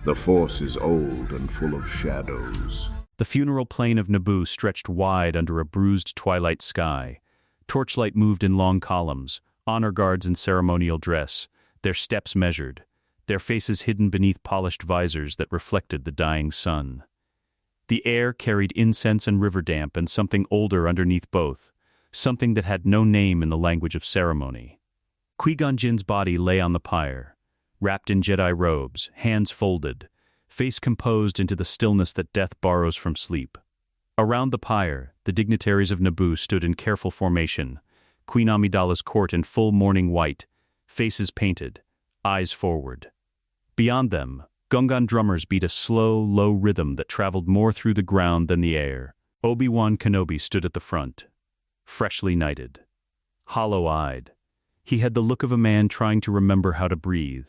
The Force is old and full of shadows. The funeral plain of Naboo stretched wide under a bruised twilight sky. Torchlight moved in long columns, honor guards in ceremonial dress, their steps measured, their faces hidden beneath polished visors that reflected the dying sun. The air carried incense and river damp and something older underneath both, something that had no name in the language of ceremony. Qui-Gon Jinn's body lay on the pyre, wrapped in Jedi robes, hands folded, face composed into the stillness that death borrows from sleep. Around the pyre, the dignitaries of Naboo stood in careful formation, Queen Amidala's court in full mourning white, faces painted, eyes forward. Beyond them, Gungan drummers beat a slow, low rhythm that traveled more through the ground than the air. Obi-Wan Kenobi stood at the front, freshly knighted, hollow-eyed. He had the look of a man trying to remember how to breathe.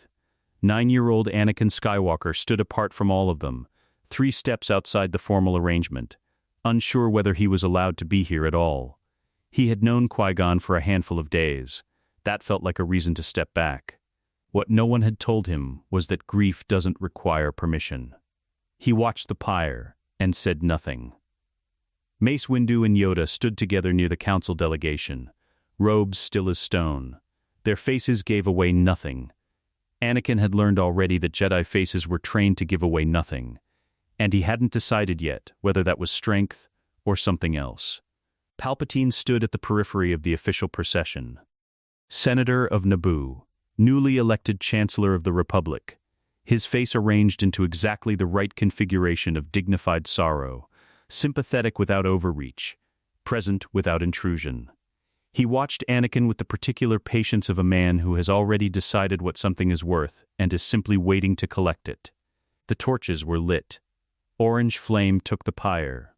9-year-old Anakin Skywalker stood apart from all of them, 3 steps outside the formal arrangement, unsure whether he was allowed to be here at all. He had known Qui-Gon for a handful of days. That felt like a reason to step back. What no one had told him was that grief doesn't require permission. He watched the pyre and said nothing. Mace Windu and Yoda stood together near the council delegation, robes still as stone. Their faces gave away nothing. Anakin had learned already that Jedi faces were trained to give away nothing, and he hadn't decided yet whether that was strength or something else. Palpatine stood at the periphery of the official procession. Senator of Naboo, newly elected Chancellor of the Republic, his face arranged into exactly the right configuration of dignified sorrow, sympathetic without overreach, present without intrusion. He watched Anakin with the particular patience of a man who has already decided what something is worth and is simply waiting to collect it. The torches were lit. Orange flame took the pyre.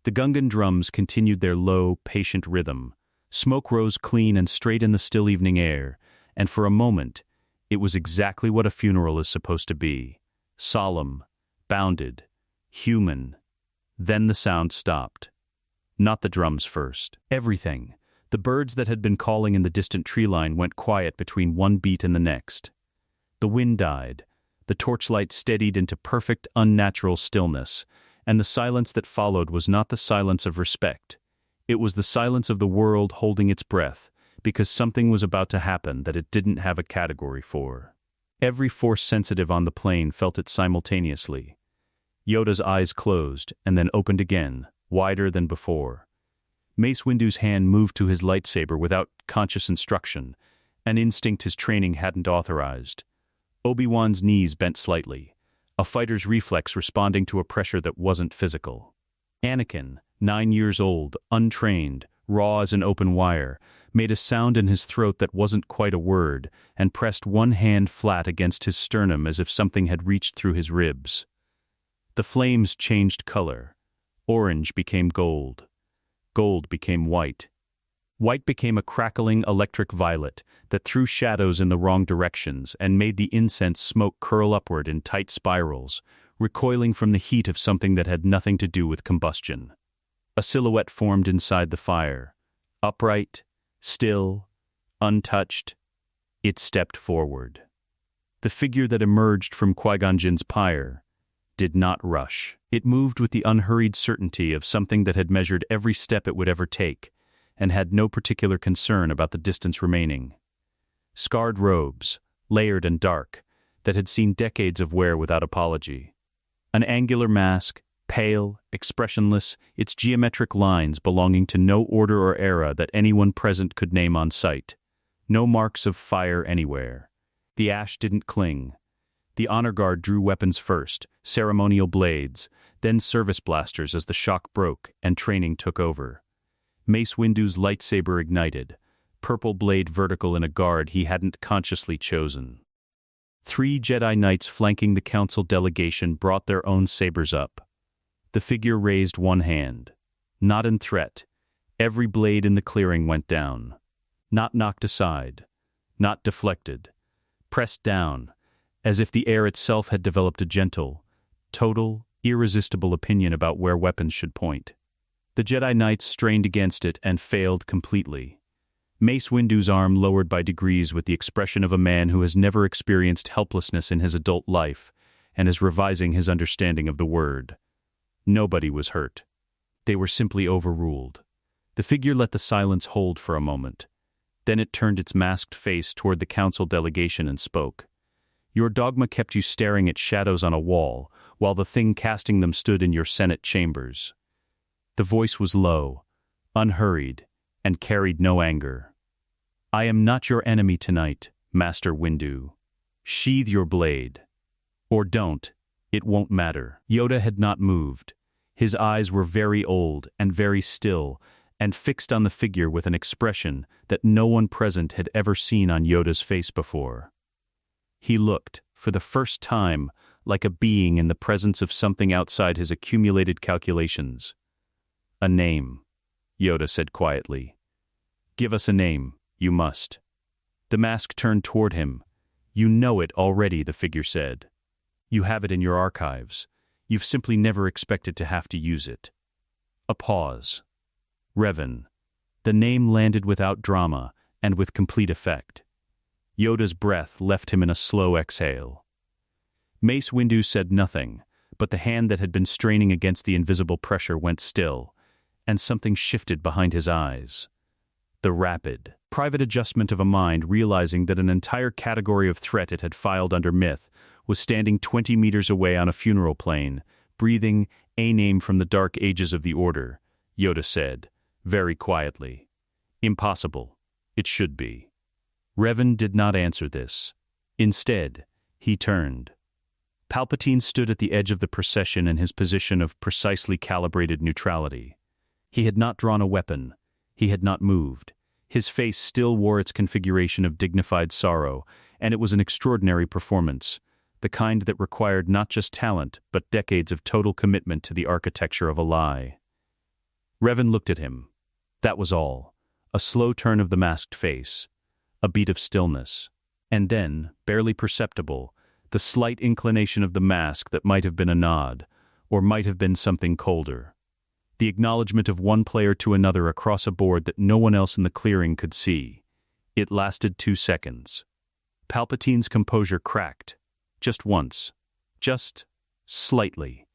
The Gungan drums continued their low, patient rhythm. Smoke rose clean and straight in the still evening air, and for a moment, it was exactly what a funeral is supposed to be. Solemn, bounded, human. Then the sound stopped. Not the drums first. Everything. The birds that had been calling in the distant tree line went quiet between one beat and the next. The wind died. The torchlight steadied into perfect, unnatural stillness, and the silence that followed was not the silence of respect. It was the silence of the world holding its breath, because something was about to happen that it didn't have a category for. Every Force sensitive on the plane felt it simultaneously. Yoda's eyes closed, and then opened again, wider than before. Mace Windu's hand moved to his lightsaber without conscious instruction, an instinct his training hadn't authorized. Obi-Wan's knees bent slightly, a fighter's reflex responding to a pressure that wasn't physical. Anakin, 9 years old, untrained, raw as an open wire, made a sound in his throat that wasn't quite a word, and pressed one hand flat against his sternum as if something had reached through his ribs. The flames changed color. Orange became gold. Gold became white. White became a crackling electric violet that threw shadows in the wrong directions and made the incense smoke curl upward in tight spirals, recoiling from the heat of something that had nothing to do with combustion. A silhouette formed inside the fire. Upright, still, untouched, it stepped forward. The figure that emerged from Qui-Gon Jinn's pyre did not rush. It moved with the unhurried certainty of something that had measured every step it would ever take, and had no particular concern about the distance remaining. Scarred robes, layered and dark, that had seen decades of wear without apology. An angular mask, pale, expressionless, its geometric lines belonging to no order or era that anyone present could name on sight. No marks of fire anywhere. The ash didn't cling. The honor guard drew weapons first, ceremonial blades, then service blasters as the shock broke and training took over. Mace Windu's lightsaber ignited, purple blade vertical in a guard he hadn't consciously chosen. 3 Jedi Knights flanking the council delegation brought their own sabers up. The figure raised one hand. Not in threat. Every blade in the clearing went down. Not knocked aside. Not deflected. Pressed down, as if the air itself had developed a gentle, total, irresistible opinion about where weapons should point. The Jedi Knights strained against it and failed completely. Mace Windu's arm lowered by degrees with the expression of a man who has never experienced helplessness in his adult life, and as revising his understanding of the word. Nobody was hurt. They were simply overruled. The figure let the silence hold for a moment. Then it turned its masked face toward the council delegation and spoke. Your dogma kept you staring at shadows on a wall, while the thing casting them stood in your Senate chambers. The voice was low, unhurried, and carried no anger. I am not your enemy tonight, Master Windu. Sheathe your blade. Or don't, it won't matter. Yoda had not moved. His eyes were very old and very still, and fixed on the figure with an expression that no one present had ever seen on Yoda's face before. He looked, for the first time, like a being in the presence of something outside his accumulated calculations. A name, Yoda said quietly. Give us a name, you must. The mask turned toward him. You know it already, the figure said. You have it in your archives. You've simply never expected to have to use it. A pause. Revan. The name landed without drama and with complete effect. Yoda's breath left him in a slow exhale. Mace Windu said nothing, but the hand that had been straining against the invisible pressure went still, and something shifted behind his eyes. The rapid, private adjustment of a mind realizing that an entire category of threat it had filed under myth was standing 20 meters away on a funeral plane, breathing a name from the dark ages of the Order, Yoda said, very quietly. Impossible. It should be. Revan did not answer this. Instead, he turned. Palpatine stood at the edge of the procession in his position of precisely calibrated neutrality. He had not drawn a weapon. He had not moved. His face still wore its configuration of dignified sorrow, and it was an extraordinary performance, the kind that required not just talent, but decades of total commitment to the architecture of a lie. Revan looked at him. That was all. A slow turn of the masked face. A beat of stillness. And then, barely perceptible, the slight inclination of the mask that might have been a nod, or might have been something colder. The acknowledgement of one player to another across a board that no one else in the clearing could see. It lasted 2 seconds. Palpatine's composure cracked. Just once. Just slightly.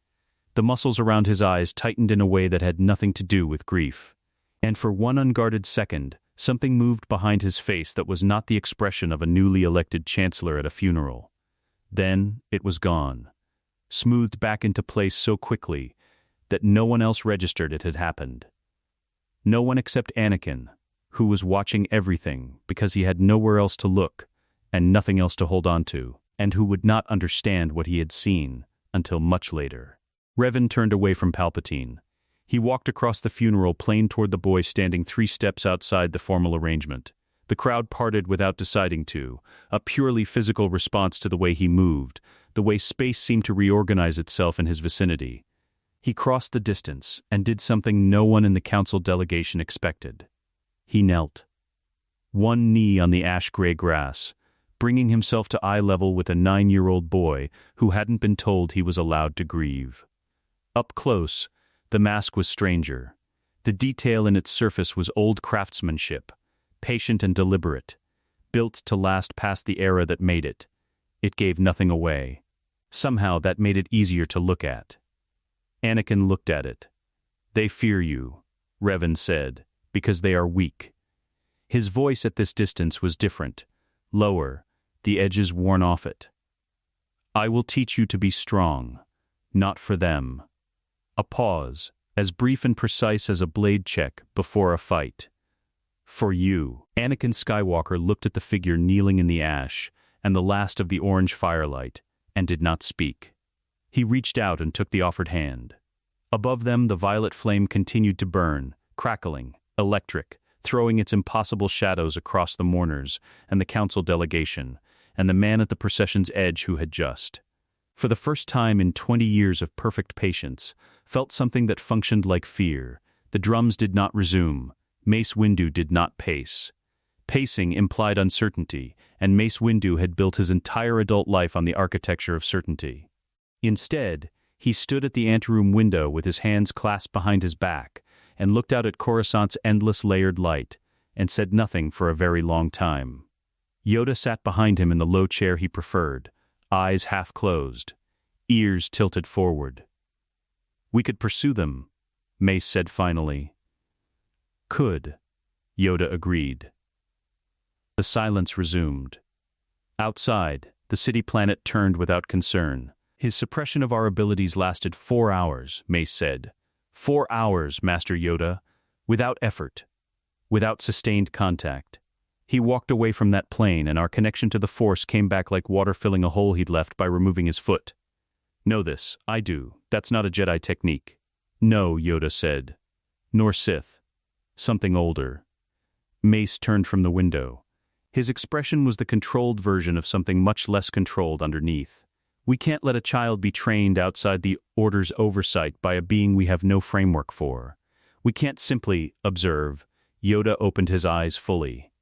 The muscles around his eyes tightened in a way that had nothing to do with grief. And for one unguarded second, something moved behind his face that was not the expression of a newly elected chancellor at a funeral. Then it was gone, smoothed back into place so quickly that no one else registered it had happened. No one except Anakin, who was watching everything because he had nowhere else to look and nothing else to hold on to, and who would not understand what he had seen until much later. Revan turned away from Palpatine. He walked across the funeral plane toward the boy standing 3 steps outside the formal arrangement. The crowd parted without deciding to, a purely physical response to the way he moved, the way space seemed to reorganize itself in his vicinity. He crossed the distance and did something no one in the council delegation expected. He knelt. One knee on the ash-gray grass, bringing himself to eye level with a 9-year-old boy who hadn't been told he was allowed to grieve. Up close, the mask was stranger. The detail in its surface was old craftsmanship, patient and deliberate, built to last past the era that made it. It gave nothing away. Somehow that made it easier to look at. Anakin looked at it. They fear you, Revan said, because they are weak. His voice at this distance was different, lower, the edges worn off it. I will teach you to be strong, not for them. A pause, as brief and precise as a blade check before a fight. For you. Anakin Skywalker looked at the figure kneeling in the ash and the last of the orange firelight, and did not speak. He reached out and took the offered hand. Above them, the violet flame continued to burn, crackling, electric, throwing its impossible shadows across the mourners and the council delegation, and the man at the procession's edge who had just, for the first time in 20 years of perfect patience, felt something that functioned like fear. The drums did not resume. Mace Windu did not pace. Pacing implied uncertainty, and Mace Windu had built his entire adult life on the architecture of certainty. Instead, he stood at the anteroom window with his hands clasped behind his back, and looked out at Coruscant's endless layered light, and said nothing for a very long time. Yoda sat behind him in the low chair he preferred, eyes half closed. ears tilted forward. "We could pursue them," Mace said finally. "Could," Yoda agreed. The silence resumed. Outside, the city planet turned without concern. "His suppression of our abilities lasted 4 hours," Mace said. 4 hours, Master Yoda. Without effort. Without sustained contact. He walked away from that plane, and our connection to the Force came back like water filling a hole he'd left by removing his foot. "Know this. I do. That's not a Jedi technique." "No," Yoda said. "Nor Sith. Something older." Mace turned from the window. His expression was the controlled version of something much less controlled underneath. "We can't let a child be trained outside the Order's oversight by a being we have no framework for. We can't simply observe." Yoda opened his eyes fully.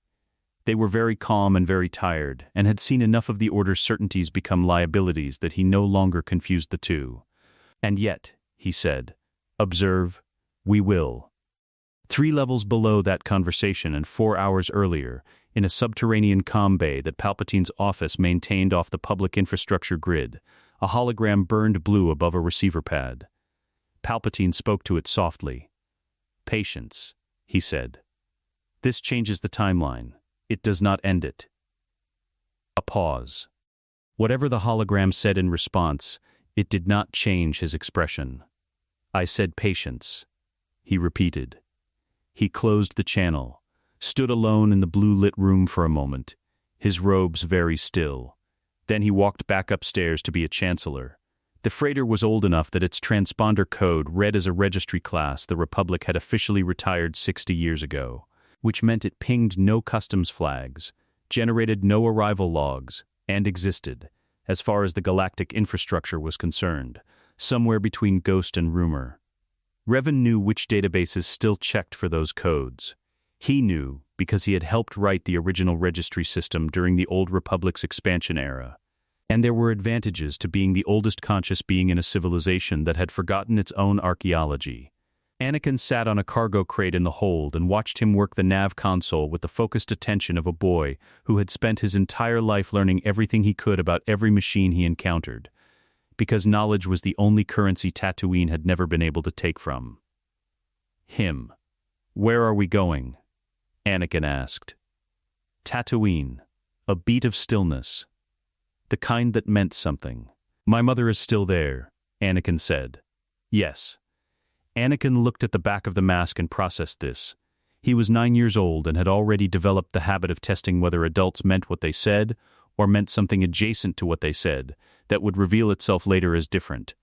They were very calm and very tired, and had seen enough of the Order's certainties become liabilities that he no longer confused the two. "And yet," he said, "observe, we will." 3 levels below that conversation and 4 hours earlier, in a subterranean comm bay that Palpatine's office maintained off the public infrastructure grid, a hologram burned blue above a receiver pad. Palpatine spoke to it softly. "Patience," he said. "This changes the timeline. It does not end it." A pause. Whatever the hologram said in response, it did not change his expression. "I said patience," he repeated. He closed the channel, stood alone in the blue-lit room for a moment, his robes very still. Then he walked back upstairs to be a chancellor. The freighter was old enough that its transponder code read as a registry class the Republic had officially retired 60 years ago, which meant it pinged no customs flags, generated no arrival logs, and existed, as far as the galactic infrastructure was concerned, somewhere between ghost and rumor. Revan knew which databases still checked for those codes. He knew because he had helped write the original registry system during the Old Republic's expansion era. And there were advantages to being the oldest conscious being in a civilization that had forgotten its own archaeology. Anakin sat on a cargo crate in the hold and watched him work the nav console with the focused attention of a boy who had spent his entire life learning everything he could about every machine he encountered, because knowledge was the only currency Tatooine had never been able to take from him. "Where are we going?" Anakin asked. "Tatooine, a beat of stillness. The kind that meant something." "My mother is still there," Anakin said. "Yes." Anakin looked at the back of the mask and processed this. He was 9 years old and had already developed the habit of testing whether adults meant what they said or meant something adjacent to what they said that would reveal itself later as different.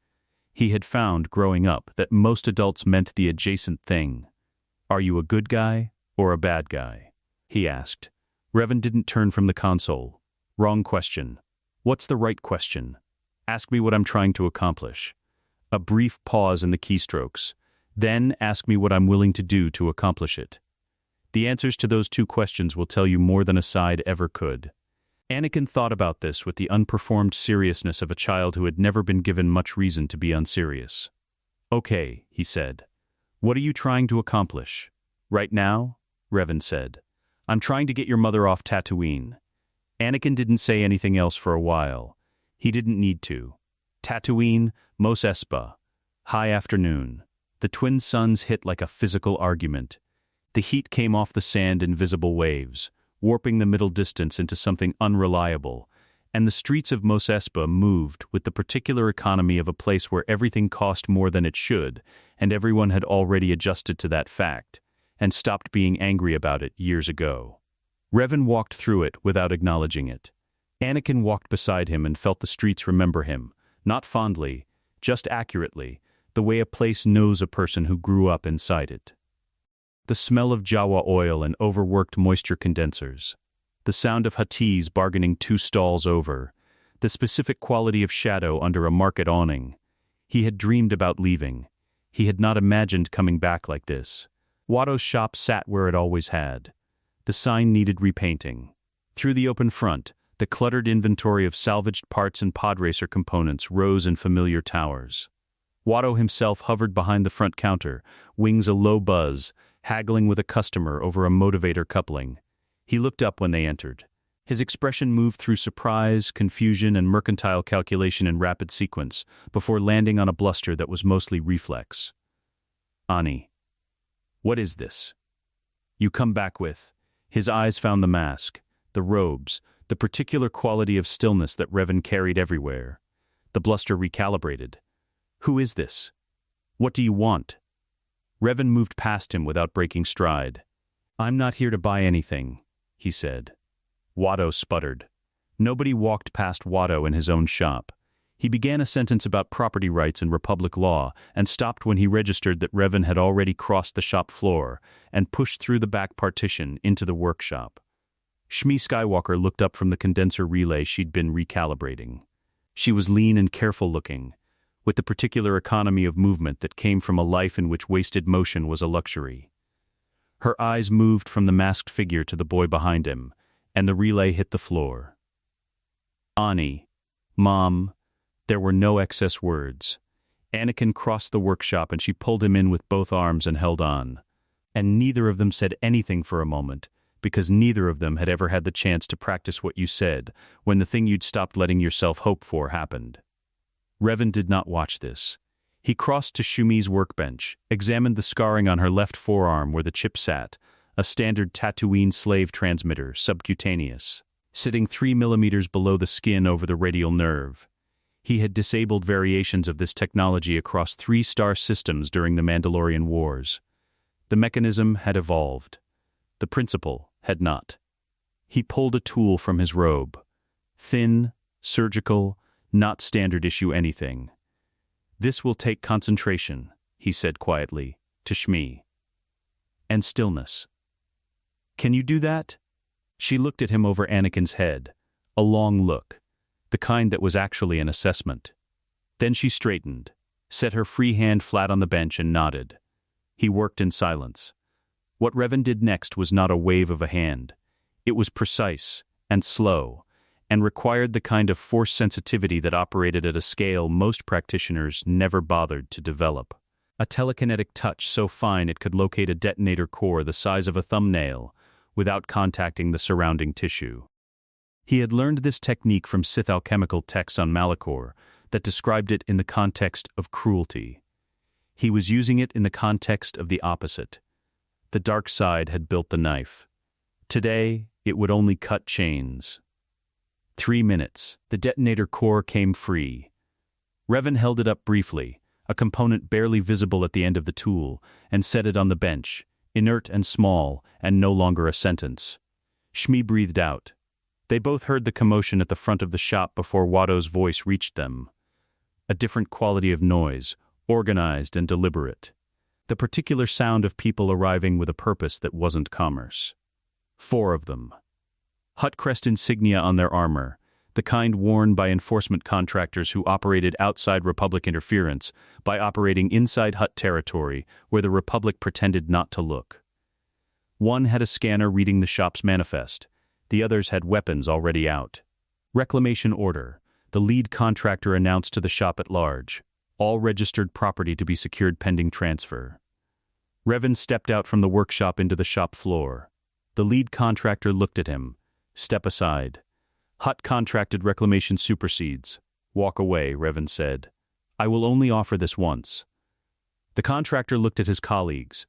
He had found, growing up, that most adults meant the adjacent thing. "Are you a good guy or a bad guy?" he asked. Revan didn't turn from the console. "Wrong question. What's the right question? Ask me what I'm trying to accomplish." A brief pause in the keystrokes. "Then ask me what I'm willing to do to accomplish it." The answers to those 2 questions will tell you more than a side ever could. Anakin thought about this with the unperformed seriousness of a child who had never been given much reason to be unserious. "Okay," he said. "What are you trying to accomplish?" "Right now," Revan said, "I'm trying to get your mother off Tatooine." Anakin didn't say anything else for a while. He didn't need to. Tatooine, Mos Espa. High afternoon. The twin suns hit like a physical argument. The heat came off the sand in visible waves, warping the middle distance into something unreliable, and the streets of Mos Espa moved with the particular economy of a place where everything cost more than it should, and everyone had already adjusted to that fact, and stopped being angry about it years ago. Revan walked through it without acknowledging it. Anakin walked beside him and felt the streets remember him, not fondly, just accurately, the way a place knows a person who grew up inside it. The smell of Jawa oil and overworked moisture condensers. The sound of Huttese bargaining 2 stalls over. The specific quality of shadow under a market awning. He had dreamed about leaving. He had not imagined coming back like this. Watto's shop sat where it always had. The sign needed repainting. Through the open front, the cluttered inventory of salvaged parts and podracer components rose in familiar towers. Watto himself hovered behind the front counter, wings a low buzz, haggling with a customer over a motivator coupling. He looked up when they entered. His expression moved through surprise, confusion, and mercantile calculation in rapid sequence, before landing on a bluster that was mostly reflex. "Ani, what is this? You come back with..." His eyes found the mask, the robes, the particular quality of stillness that Revan carried everywhere. The bluster recalibrated. "Who is this? What do you want?" Revan moved past him without breaking stride. "I'm not here to buy anything," he said. Watto sputtered. Nobody walked past Watto in his own shop. He began a sentence about property rights and Republic law, and stopped when he registered that Revan had already crossed the shop floor and pushed through the back partition into the workshop. Shmi Skywalker looked up from the condenser relay she'd been recalibrating. She was lean and careful-looking, with the particular economy of movement that came from a life in which wasted motion was a luxury. Her eyes moved from the masked figure to the boy behind him, and the relay hit the floor. "Ani, Mom," there were no excess words. Anakin crossed the workshop and she pulled him in with both arms and held on. And neither of them said anything for a moment, because neither of them had ever had the chance to practice what you said when the thing you'd stopped letting yourself hope for happened. Revan did not watch this. He crossed to Shumi's workbench, examined the scarring on her left forearm where the chip sat, a standard Tatooine slave transmitter, subcutaneous, sitting 3 millimeters below the skin over the radial nerve. He had disabled variations of this technology across 3 star systems during the Mandalorian Wars. The mechanism had evolved. The principle had not. He pulled a tool from his robe. Thin, surgical, not standard issue anything. "This will take concentration," he said quietly, to Shmi. "And stillness. Can you do that?" She looked at him over Anakin's head, a long look, the kind that was actually an assessment. Then she straightened, set her free hand flat on the bench and nodded. He worked in silence. What Revan did next was not a wave of a hand. It was precise and slow, and required the kind of force sensitivity that operated at a scale most practitioners never bothered to develop. A telekinetic touch so fine it could locate a detonator core the size of a thumbnail without contacting the surrounding tissue. He had learned this technique from Sith alchemical texts on Malachor that described it in the context of cruelty. He was using it in the context of the opposite. The dark side had built the knife. Today, it would only cut chains. 3 minutes. The detonator core came free. Revan held it up briefly, a component barely visible at the end of the tool, and set it on the bench, inert and small, and no longer a sentence. Shmi breathed out. They both heard the commotion at the front of the shop before Watto's voice reached them. A different quality of noise, organized and deliberate. The particular sound of people arriving with a purpose that wasn't commerce. 4 of them. Hutt crest insignia on their armor, the kind worn by enforcement contractors who operated outside Republic interference by operating inside Hutt territory where the Republic pretended not to look. One had a scanner reading the shop's manifest. The others had weapons already out. Reclamation order, the lead contractor announced to the shop at large. All registered property to be secured pending transfer. Revan stepped out from the workshop into the shop floor. The lead contractor looked at him. "Step aside. Hutt contracted reclamation supersedes." "Walk away," Revan said. "I will only offer this once." The contractor looked at his colleagues.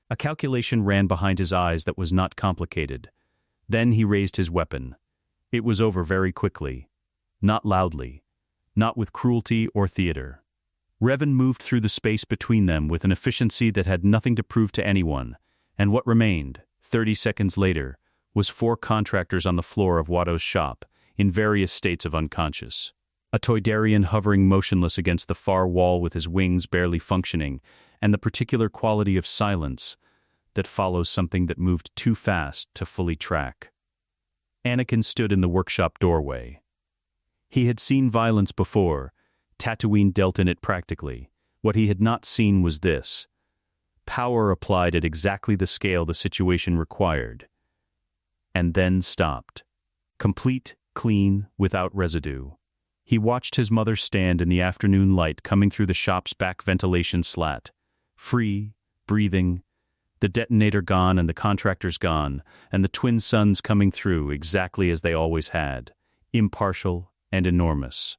A calculation ran behind his eyes that was not complicated. Then he raised his weapon. It was over very quickly. Not loudly. Not with cruelty or theater. Revan moved through the space between them with an efficiency that had nothing to prove to anyone, and what remained, 30 seconds later, was 4 contractors on the floor of Watto's shop, in various states of unconscious. A Toydarian hovering motionless against the far wall with his wings barely functioning, and the particular quality of silence that follows something that moved too fast to fully track. Anakin stood in the workshop doorway. He had seen violence before. Tatooine dealt in it practically. What he had not seen was this. Power applied at exactly the scale the situation required. And then stopped. Complete, clean, without residue. He watched his mother stand in the afternoon light coming through the shop's back ventilation slat. Free, breathing. The detonator gone and the contractors gone, and the twin suns coming through exactly as they always had, impartial and enormous.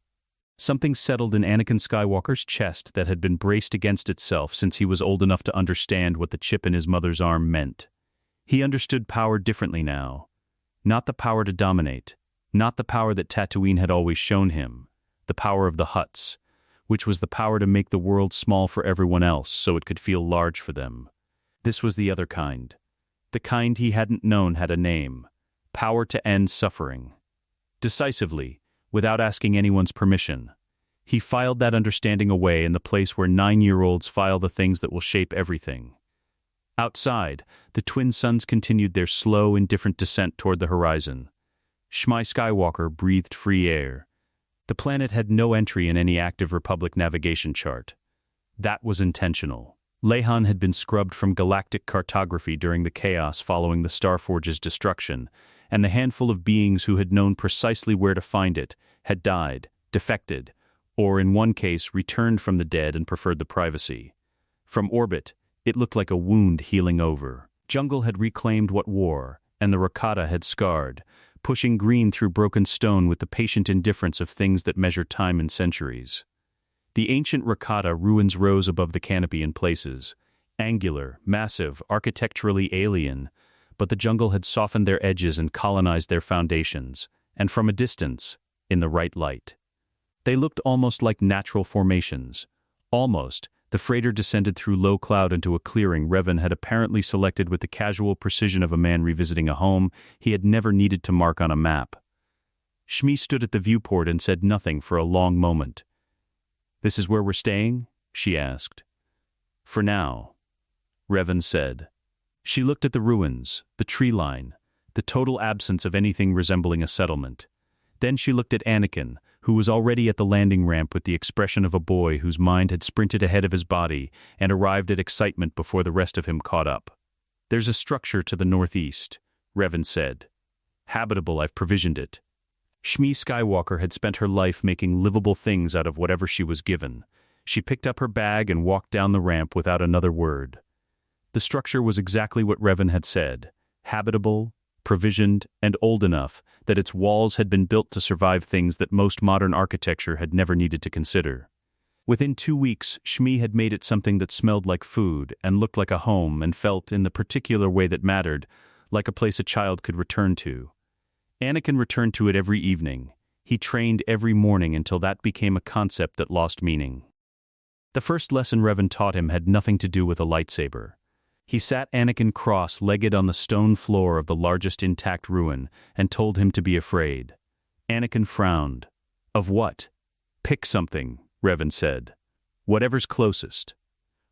Something settled in Anakin Skywalker's chest that had been braced against itself since he was old enough to understand what the chip in his mother's arm meant. He understood power differently now. Not the power to dominate, not the power that Tatooine had always shown him, the power of the Hutts, which was the power to make the world small for everyone else so it could feel large for them. This was the other kind. The kind he hadn't known had a name. Power to end suffering. Decisively, without asking anyone's permission, he filed that understanding away in the place where 9-year-olds file the things that will shape everything. Outside, the twin suns continued their slow, indifferent descent toward the horizon. Shmi Skywalker breathed free air. The planet had no entry in any active Republic navigation chart. That was intentional. Lehan had been scrubbed from galactic cartography during the chaos following the Starforge's destruction, and the handful of beings who had known precisely where to find it had died, defected, or in one case returned from the dead and preferred the privacy. From orbit, it looked like a wound healing over. Jungle had reclaimed what war, and the Rakata had scarred, pushing green through broken stone with the patient indifference of things that measure time in centuries. The ancient Rakata ruins rose above the canopy in places, angular, massive, architecturally alien, but the jungle had softened their edges and colonized their foundations, and from a distance, in the right light. They looked almost like natural formations. Almost, the freighter descended through low cloud into a clearing Revan had apparently selected with the casual precision of a man revisiting a home he had never needed to mark on a map. Shmi stood at the viewport and said nothing for a long moment. "This is where we're staying?" she asked. "For now," Revan said. She looked at the ruins, the tree line, the total absence of anything resembling a settlement. Then she looked at Anakin, who was already at the landing ramp with the expression of a boy whose mind had sprinted ahead of his body and arrived at excitement before the rest of him caught up. "There's a structure to the northeast," Revan said. "Habitable, I've provisioned it." Shmi Skywalker had spent her life making livable things out of whatever she was given. She picked up her bag and walked down the ramp without another word. The structure was exactly what Revan had said, habitable, provisioned, and old enough that its walls had been built to survive things that most modern architecture had never needed to consider. Within 2 weeks, Shmi had made it something that smelled like food and looked like a home and felt, in the particular way that mattered, like a place a child could return to. Anakin returned to it every evening. He trained every morning until that became a concept that lost meaning. The first lesson Revan taught him had nothing to do with a lightsaber. He sat Anakin cross-legged on the stone floor of the largest intact ruin and told him to be afraid. Anakin frowned. "Of what?" "Pick something," Revan said. "Whatever's closest."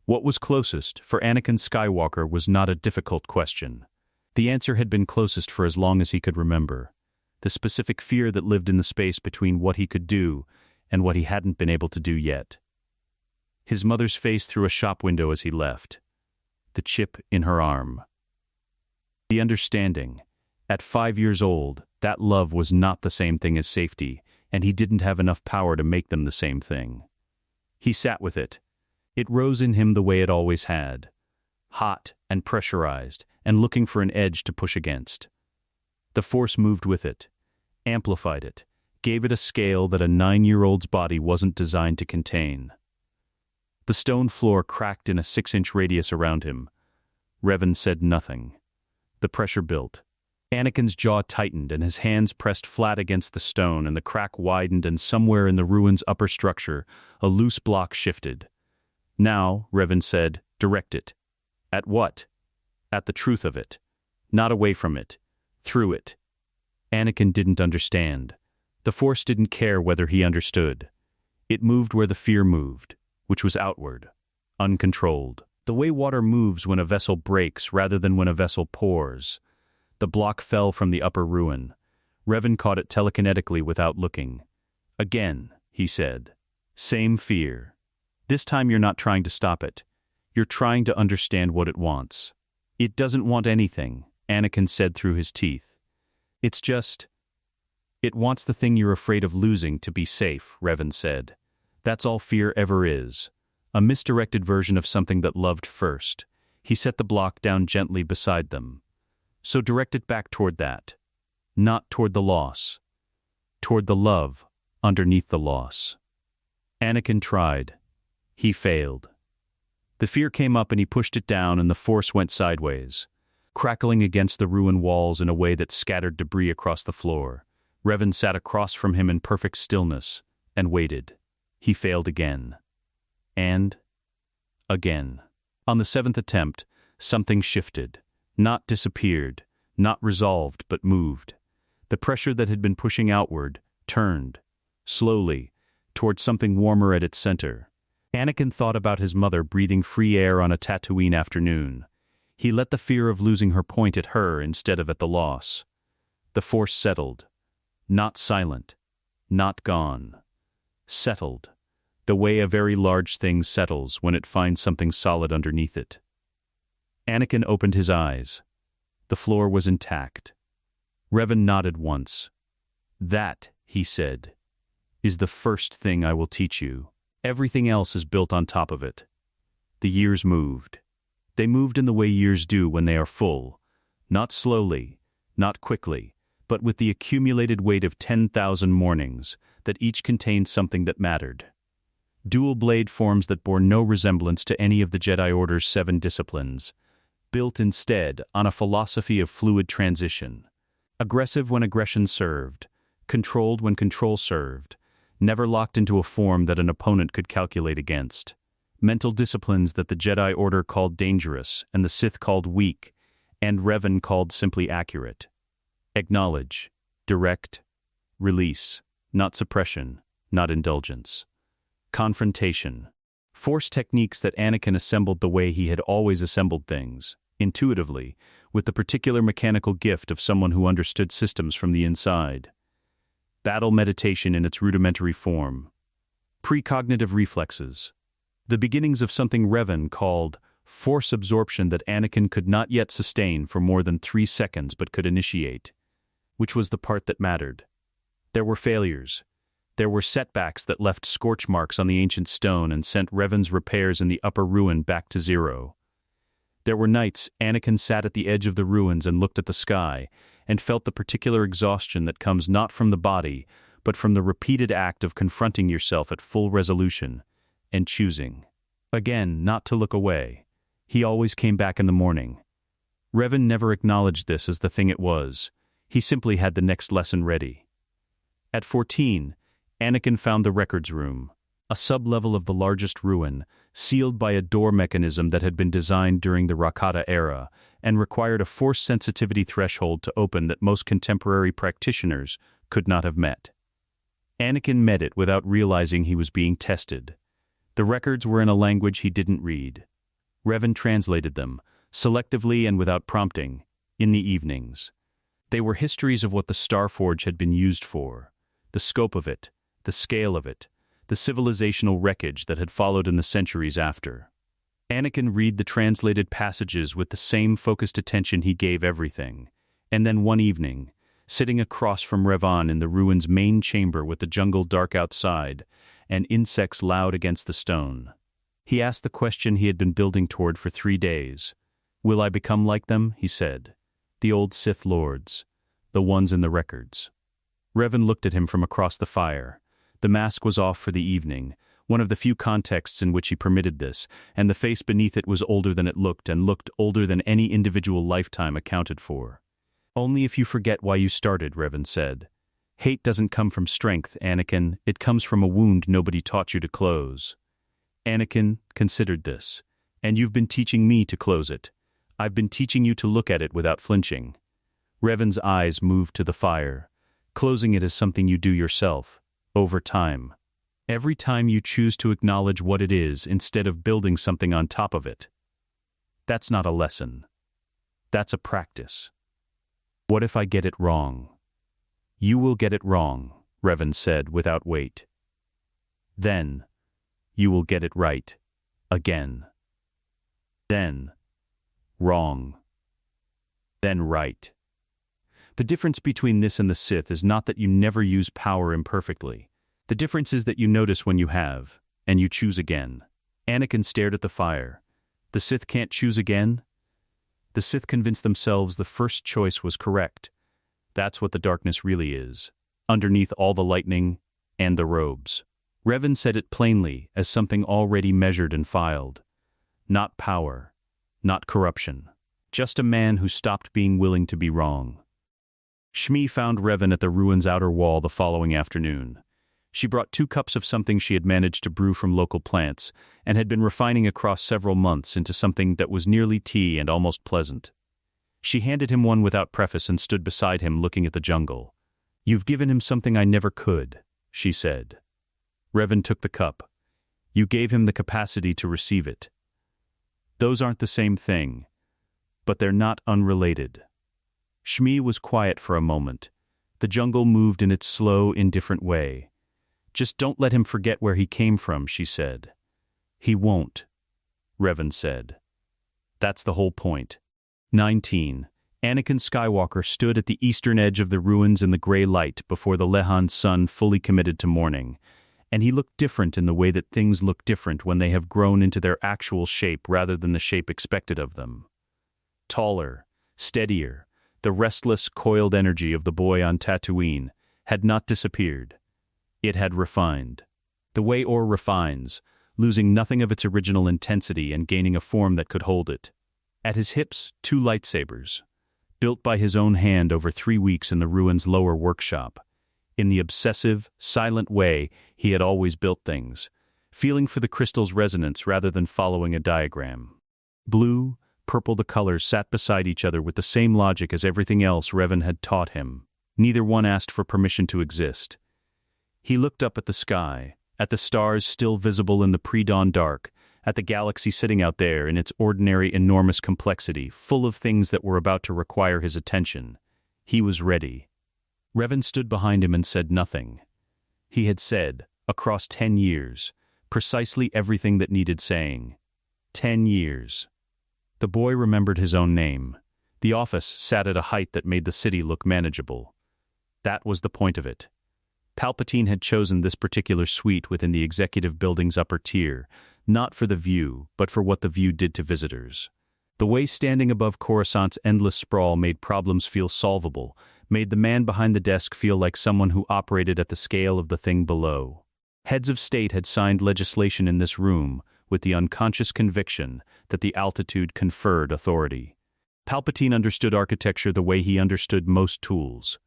What was closest, for Anakin Skywalker, was not a difficult question. The answer had been closest for as long as he could remember. The specific fear that lived in the space between what he could do and what he hadn't been able to do yet. His mother's face through a shop window as he left. The chip in her arm. The understanding. At 5 years old, that love was not the same thing as safety, and he didn't have enough power to make them the same thing. He sat with it. It rose in him the way it always had. Hot and pressurized, and looking for an edge to push against. The Force moved with it, amplified it, gave it a scale that a 9-year-old's body wasn't designed to contain. The stone floor cracked in a 6-inch radius around him. Revan said nothing. The pressure built. Anakin's jaw tightened and his hands pressed flat against the stone, and the crack widened, and somewhere in the ruin's upper structure, a loose block shifted. "Now," Revan said, "direct it." "At what?" "At the truth of it. Not away from it. Through it." Anakin didn't understand. The Force didn't care whether he understood. It moved where the fear moved, which was outward, uncontrolled. The way water moves when a vessel breaks rather than when a vessel pours. The block fell from the upper ruin. Revan caught it telekinetically without looking. "Again," he said. "Same fear. This time you're not trying to stop it. You're trying to understand what it wants." "It doesn't want anything," Anakin said through his teeth. "It's just... it wants the thing you're afraid of losing to be safe," Revan said. "That's all fear ever is. A misdirected version of something that loved first. He set the block down gently beside them. So direct it back toward that. Not toward the loss. Toward the love underneath the loss. Anakin tried. He failed. The fear came up and he pushed it down and the Force went sideways, crackling against the ruined walls in a way that scattered debris across the floor. Revan sat across from him in perfect stillness and waited. He failed again. And again. On the 7th attempt, something shifted. Not disappeared, not resolved, but moved. The pressure that had been pushing outward turned, slowly, toward something warmer at its center. Anakin thought about his mother breathing free air on a Tatooine afternoon. He let the fear of losing her point at her instead of at the loss. The Force settled. Not silent. Not gone. Settled. The way a very large thing settles when it finds something solid underneath it. Anakin opened his eyes. The floor was intact. Revan nodded once. "That," he said, "is the first thing I will teach you. Everything else is built on top of it." The years moved. They moved in the way years do when they are full. Not slowly, not quickly, but with the accumulated weight of 10,000 mornings, that each contained something that mattered. Dual blade forms that bore no resemblance to any of the Jedi Order's 7 disciplines, built instead on a philosophy of fluid transition. Aggressive when aggression served, controlled when control served, never locked into a form that an opponent could calculate against. Mental disciplines that the Jedi Order called dangerous and the Sith called weak, and Revan called simply accurate. Acknowledge, direct, release, not suppression, not indulgence. Confrontation. Force techniques that Anakin assembled the way he had always assembled things, intuitively, with the particular mechanical gift of someone who understood systems from the inside. Battle meditation in its rudimentary form. Precognitive reflexes. The beginnings of something Revan called force absorption that Anakin could not yet sustain for more than 3 seconds but could initiate. Which was the part that mattered. There were failures. There were setbacks that left scorch marks on the ancient stone and sent Revan's repairs in the upper ruin back to zero. There were nights Anakin sat at the edge of the ruins and looked at the sky, and felt the particular exhaustion that comes not from the body, but from the repeated act of confronting yourself at full resolution, and choosing. Again, not to look away. He always came back in the morning. Revan never acknowledged this as the thing it was. He simply had the next lesson ready. At 14, Anakin found the records room, a sub-level of the largest ruin, sealed by a door mechanism that had been designed during the Rakata era, and required a force sensitivity threshold to open that most contemporary practitioners could not have met. Anakin met it without realizing he was being tested. The records were in a language he didn't read. Revan translated them, selectively and without prompting, in the evenings. They were histories of what the Starforge had been used for, the scope of it, the scale of it, the civilizational wreckage that had followed in the centuries after. Anakin read the translated passages with the same focused attention he gave everything, and then one evening, sitting across from Revan in the ruin's main chamber with the jungle dark outside, and insects loud against the stone, he asked the question he had been building toward for 3 days. "Will I become like them?" he said. "The old Sith Lords, the ones in the records." Revan looked at him from across the fire. The mask was off for the evening, one of the few contexts in which he permitted this, and the face beneath it was older than it looked, and looked older than any individual lifetime accounted for. "Only if you forget why you started," Revan said. "Hate doesn't come from strength, Anakin. It comes from a wound nobody taught you to close." Anakin considered this. "And you've been teaching me to close it. I've been teaching you to look at it without flinching." Revan's eyes moved to the fire. "Closing it is something you do yourself, over time. Every time you choose to acknowledge what it is instead of building something on top of it. That's not a lesson. That's a practice. What if I get it wrong?" "You will get it wrong," Revan said without weight. "Then, you will get it right. Again. Then, wrong. Then right. The difference between this and the Sith is not that you never use power imperfectly. The difference is that you notice when you have, and you choose again." Anakin stared at the fire. The Sith can't choose again? The Sith convinced themselves the first choice was correct. That's what the darkness really is, underneath all the lightning and the robes. Revan said it plainly, as something already measured and filed. Not power, not corruption, just a man who stopped being willing to be wrong. Shmi found Revan at the ruins' outer wall the following afternoon. She brought 2 cups of something she had managed to brew from local plants and had been refining across several months into something that was nearly tea and almost pleasant. She handed him one without preface and stood beside him looking at the jungle. "You've given him something I never could," she said. Revan took the cup. "You gave him the capacity to receive it. Those aren't the same thing, but they're not unrelated." Shmi was quiet for a moment. The jungle moved in its slow, indifferent way. "Just don't let him forget where he came from," she said. "He won't," Revan said. "That's the whole point." 19. Anakin Skywalker stood at the eastern edge of the ruins in the gray light before the Lehan sun fully committed to morning, and he looked different in the way that things look different when they have grown into their actual shape rather than the shape expected of them. Taller, steadier, the restless, coiled energy of the boy on Tatooine had not disappeared. It had refined. The way ore refines, losing nothing of its original intensity and gaining a form that could hold it. At his hips, 2 lightsabers, built by his own hand over 3 weeks in the ruins' lower workshop. In the obsessive, silent way he had always built things, feeling for the crystal's resonance rather than following a diagram. Blue, purple, the colors sat beside each other with the same logic as everything else Revan had taught him. Neither one asked for permission to exist. He looked up at the sky, at the stars still visible in the pre-dawn dark, at the galaxy sitting out there in its ordinary enormous complexity, full of things that were about to require his attention. He was ready. Revan stood behind him and said nothing. He had said, across 10 years, precisely everything that needed saying. 10 years. The boy remembered his own name. The office sat at a height that made the city look manageable. That was the point of it. Palpatine had chosen this particular suite within the executive building's upper tier, not for the view, but for what the view did to visitors. The way standing above Coruscant's endless sprawl made problems feel solvable, made the man behind the desk feel like someone who operated at the scale of the thing below. Heads of state had signed legislation in this room with the unconscious conviction that the altitude conferred authority. Palpatine understood architecture the way he understood most tools.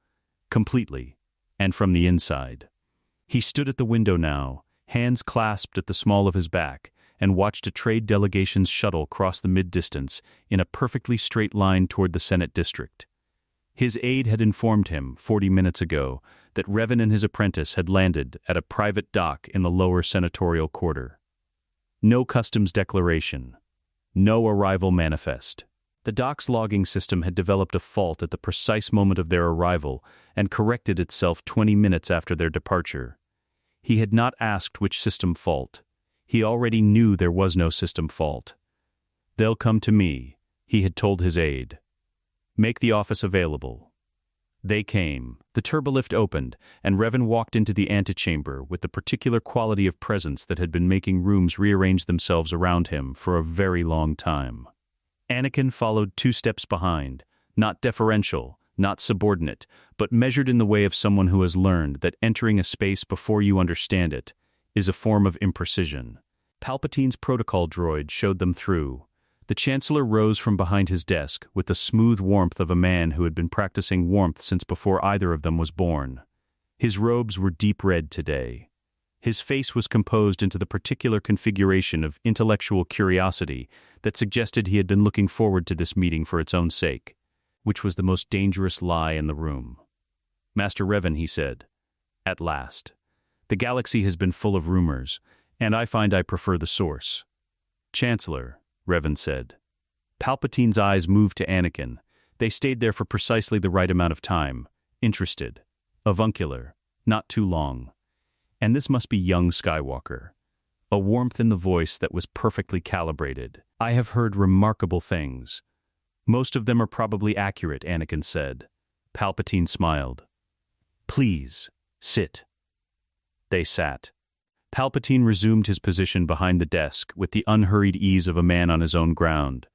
Completely. And from the inside. He stood at the window now, hands clasped at the small of his back, and watched a trade delegation's shuttle cross the mid-distance in a perfectly straight line toward the Senate district. His aide had informed him 40 minutes ago that Revan and his apprentice had landed at a private dock in the lower senatorial quarter. No customs declaration. No arrival manifest. The dock's logging system had developed a fault at the precise moment of their arrival and corrected itself 20 minutes after their departure. He had not asked which system fault. He already knew there was no system fault. "They'll come to me," he had told his aide. "Make the office available." They came. The turbolift opened, and Revan walked into the antechamber with the particular quality of presence that had been making rooms rearrange themselves around him for a very long time. Anakin followed 2 steps behind, not deferential, not subordinate, but measured in the way of someone who has learned that entering a space before you understand it is a form of imprecision. Palpatine's protocol droid showed them through. The Chancellor rose from behind his desk with the smooth warmth of a man who had been practicing warmth since before either of them was born. His robes were deep red today. His face was composed into the particular configuration of intellectual curiosity that suggested he had been looking forward to this meeting for its own sake, which was the most dangerous lie in the room. "Master Revan," he said, "at last. The galaxy has been full of rumors, and I find I prefer the source." "Chancellor," Revan said. Palpatine's eyes moved to Anakin. They stayed there for precisely the right amount of time, interested, avuncular, not too long. And this must be young Skywalker. A warmth in the voice that was perfectly calibrated. "I have heard remarkable things. Most of them are probably accurate," Anakin said. Palpatine smiled. "Please, sit." They sat. Palpatine resumed his position behind the desk with the unhurried ease of a man on his own ground.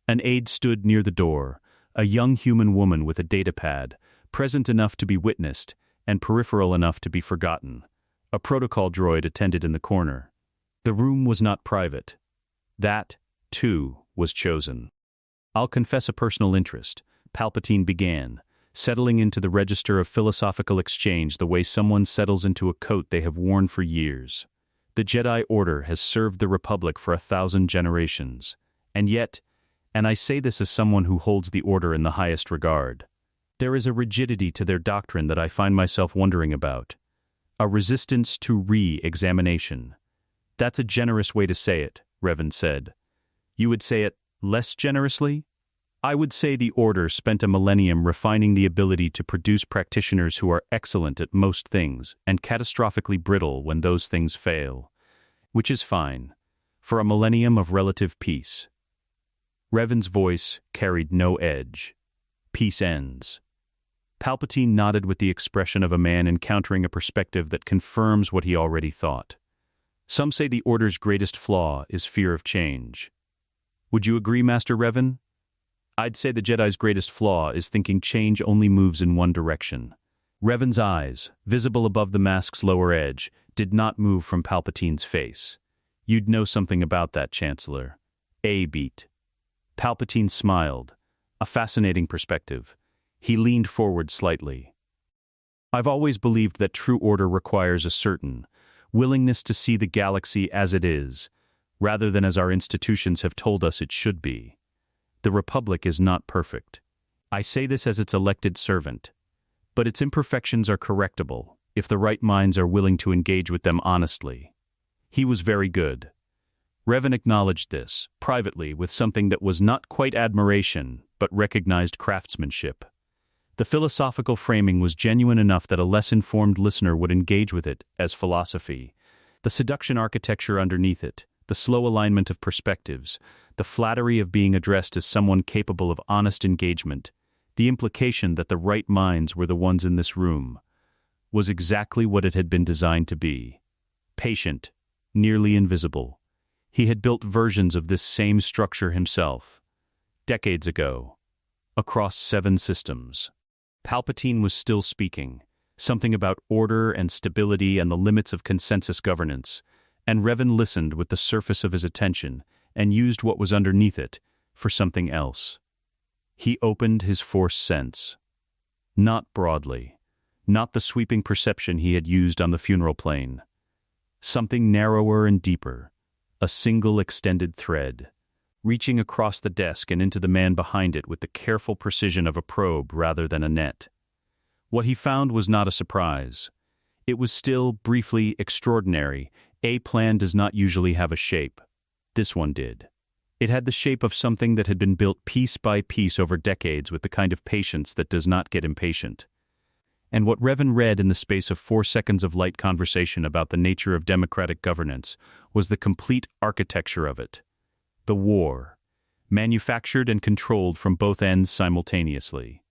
An aide stood near the door, a young human woman with a datapad, present enough to be witnessed and peripheral enough to be forgotten. A protocol droid attended in the corner. The room was not private. That, too, was chosen. "I'll confess a personal interest," Palpatine began, settling into the register of philosophical exchange the way someone settles into a coat they have worn for years. The Jedi Order has served the Republic for 1,000 generations. And yet, and I say this as someone who holds the Order in the highest regard, there is a rigidity to their doctrine that I find myself wondering about. A resistance to re-examination. "That's a generous way to say it," Revan said. "You would say it less generously?" "I would say the Order spent a millennium refining the ability to produce practitioners who are excellent at most things and catastrophically brittle when those things fail. Which is fine, for a millennium of relative peace." Revan's voice carried no edge. "Peace ends." Palpatine nodded with the expression of a man encountering a perspective that confirms what he already thought. "Some say the Order's greatest flaw is fear of change. Would you agree, Master Revan?" "I'd say the Jedi's greatest flaw is thinking change only moves in one direction." Revan's eyes, visible above the mask's lower edge, did not move from Palpatine's face. "You'd know something about that, Chancellor." A beat. Palpatine smiled. A fascinating perspective. He leaned forward slightly. "I've always believed that true order requires a certain willingness to see the galaxy as it is, rather than as our institutions have told us it should be. The Republic is not perfect. I say this as its elected servant. But its imperfections are correctable, if the right minds are willing to engage with them honestly." He was very good. Revan acknowledged this, privately, with something that was not quite admiration, but recognized craftsmanship. The philosophical framing was genuine enough that a less informed listener would engage with it as philosophy. The seduction architecture underneath it, the slow alignment of perspectives, the flattery of being addressed as someone capable of honest engagement, the implication that the right minds were the ones in this room, was exactly what it had been designed to be. Patient, nearly invisible. He had built versions of this same structure himself, decades ago, across 7 systems. Palpatine was still speaking, something about order and stability and the limits of consensus governance, and Revan listened with the surface of his attention and used what was underneath it for something else. He opened his Force sense. Not broadly, not the sweeping perception he had used on the funeral plane. Something narrower and deeper, a single extended thread, reaching across the desk and into the man behind it with the careful precision of a probe rather than a net. What he found was not a surprise. It was still, briefly, extraordinary. A plan does not usually have a shape. This one did. It had the shape of something that had been built piece by piece over decades with the kind of patience that does not get impatient. And what Revan read in the space of 4 seconds of light conversation about the nature of democratic governance was the complete architecture of it. The war, manufactured and controlled from both ends simultaneously.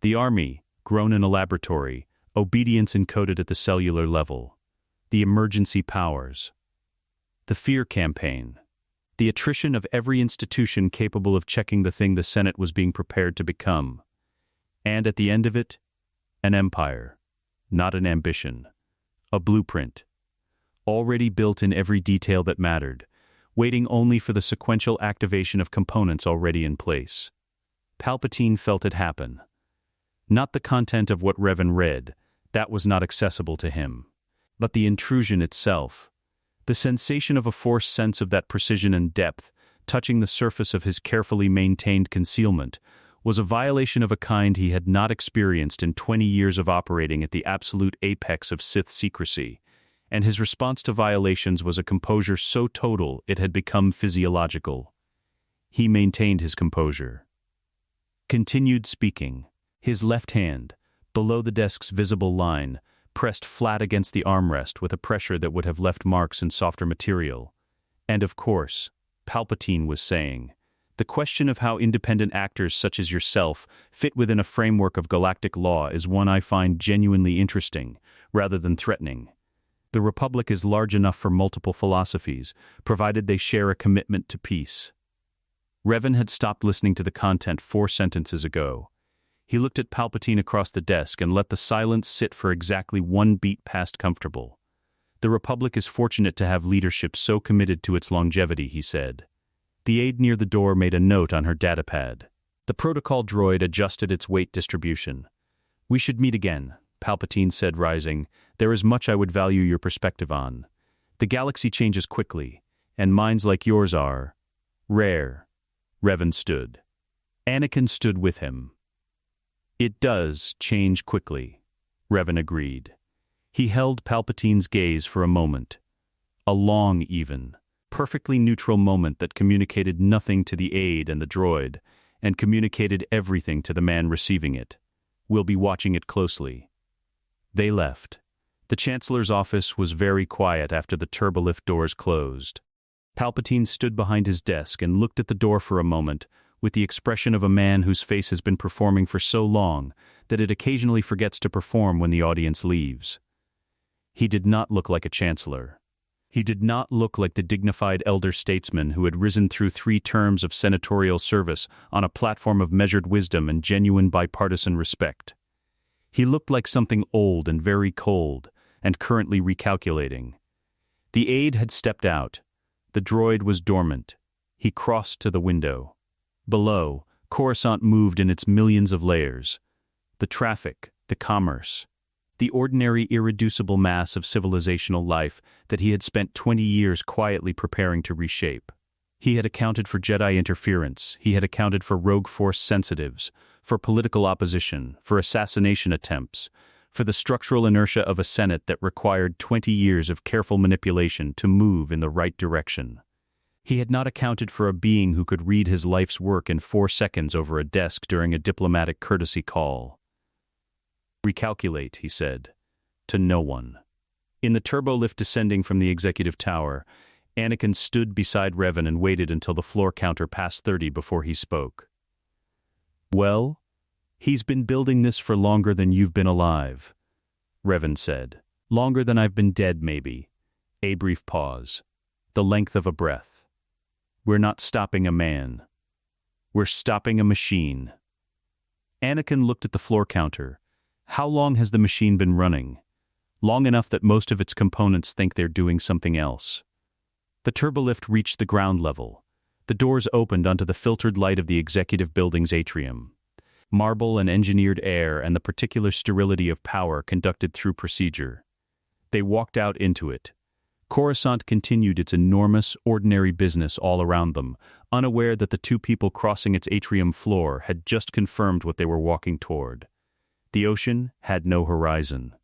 The army, grown in a laboratory, obedience encoded at the cellular level. The emergency powers. The fear campaign. The attrition of every institution capable of checking the thing the Senate was being prepared to become. And at the end of it, an empire, not an ambition. A blueprint. Already built in every detail that mattered, waiting only for the sequential activation of components already in place. Palpatine felt it happen. Not the content of what Revan read, that was not accessible to him, but the intrusion itself. The sensation of a Force sense of that precision and depth, touching the surface of his carefully maintained concealment, was a violation of a kind he had not experienced in 20 years of operating at the absolute apex of Sith secrecy, and his response to violations was a composure so total it had become physiological. He maintained his composure. Continued speaking, his left hand, below the desk's visible line, pressed flat against the armrest with a pressure that would have left marks in softer material. And of course, Palpatine was saying, the question of how independent actors such as yourself fit within a framework of galactic law is one I find genuinely interesting, rather than threatening. The Republic is large enough for multiple philosophies, provided they share a commitment to peace. Revan had stopped listening to the content 4 sentences ago. He looked at Palpatine across the desk and let the silence sit for exactly 1 beat past comfortable. The Republic is fortunate to have leadership so committed to its longevity, he said. The aide near the door made a note on her datapad. The protocol droid adjusted its weight distribution. We should meet again, Palpatine said, rising. There is much I would value your perspective on. The galaxy changes quickly, and minds like yours are rare. Revan stood. Anakin stood with him. It does change quickly, Revan agreed. He held Palpatine's gaze for a moment. A long, even, perfectly neutral moment that communicated nothing to the aide and the droid, and communicated everything to the man receiving it. We'll be watching it closely. They left. The Chancellor's office was very quiet after the turbolift doors closed. Palpatine stood behind his desk and looked at the door for a moment, with the expression of a man whose face has been performing for so long that it occasionally forgets to perform when the audience leaves. He did not look like a chancellor. He did not look like the dignified elder statesman who had risen through 3 terms of senatorial service on a platform of measured wisdom and genuine bipartisan respect. He looked like something old and very cold, and currently recalculating. The aide had stepped out. The droid was dormant. He crossed to the window. Below, Coruscant moved in its millions of layers. The traffic, the commerce, the ordinary irreducible mass of civilizational life that he had spent 20 years quietly preparing to reshape. He had accounted for Jedi interference, he had accounted for rogue force sensitives, for political opposition, for assassination attempts, for the structural inertia of a Senate that required 20 years of careful manipulation to move in the right direction. He had not accounted for a being who could read his life's work in 4 seconds over a desk during a diplomatic courtesy call. Recalculate, he said, to no one. In the turbolift descending from the executive tower, Anakin stood beside Revan and waited until the floor counter passed 30 before he spoke. Well, he's been building this for longer than you've been alive, Revan said. Longer than I've been dead, maybe. A brief pause. The length of a breath. We're not stopping a man. We're stopping a machine. Anakin looked at the floor counter. How long has the machine been running? Long enough that most of its components think they're doing something else. The turbolift reached the ground level. The doors opened onto the filtered light of the executive building's atrium. Marble and engineered air and the particular sterility of power conducted through procedure. They walked out into it. Coruscant continued its enormous, ordinary business all around them, unaware that the 2 people crossing its atrium floor had just confirmed what they were walking toward. The ocean had no horizon.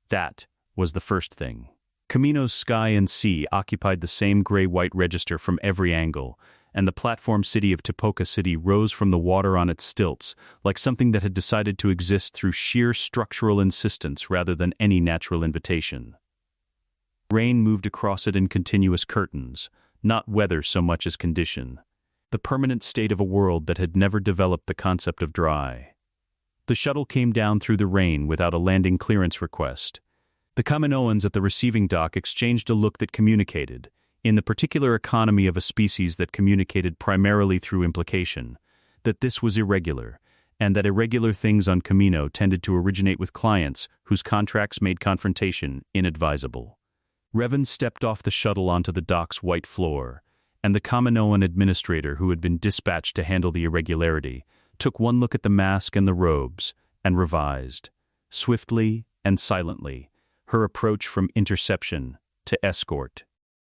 That was the first thing. Kamino's sky and sea occupied the same gray-white register from every angle, and the platform city of Tipoca City rose from the water on its stilts, like something that had decided to exist through sheer structural insistence rather than any natural invitation. Rain moved across it in continuous curtains, not weather so much as condition, the permanent state of a world that had never developed the concept of dry. The shuttle came down through the rain without a landing clearance request. The Kaminoans at the receiving dock exchanged a look that communicated, in the particular economy of a species that communicated primarily through implication, that this was irregular, and that irregular things on Kamino tended to originate with clients whose contracts made confrontation inadvisable. Revan stepped off the shuttle onto the dock's white floor, and the Kaminoan administrator who had been dispatched to handle the irregularity took one look at the mask and the robes, and revised, swiftly and silently, her approach from interception to escort.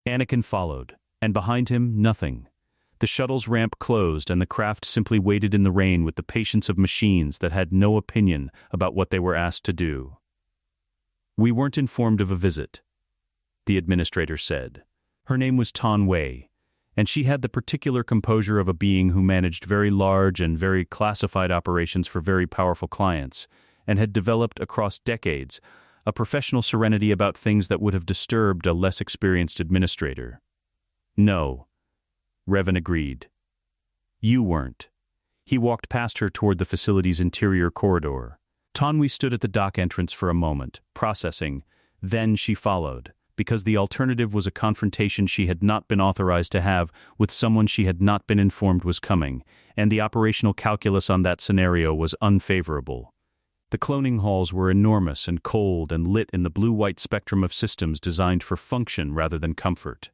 Anakin followed, and behind him, nothing. The shuttle's ramp closed and the craft simply waited in the rain with the patience of machines that had no opinion about what they were asked to do. We weren't informed of a visit, the administrator said. Her name was Tan Wei, and she had the particular composure of a being who managed very large and very classified operations for very powerful clients, and had developed across decades a professional serenity about things that would have disturbed a less experienced administrator. No, Revan agreed. You weren't. He walked past her toward the facility's interior corridor. Tanwi stood at the dock entrance for a moment, processing, Then she followed, because the alternative was a confrontation she had not been authorized to have with someone she had not been informed was coming, and the operational calculus on that scenario was unfavorable. The cloning halls were enormous and cold and lit in the blue-white spectrum of systems designed for function rather than comfort.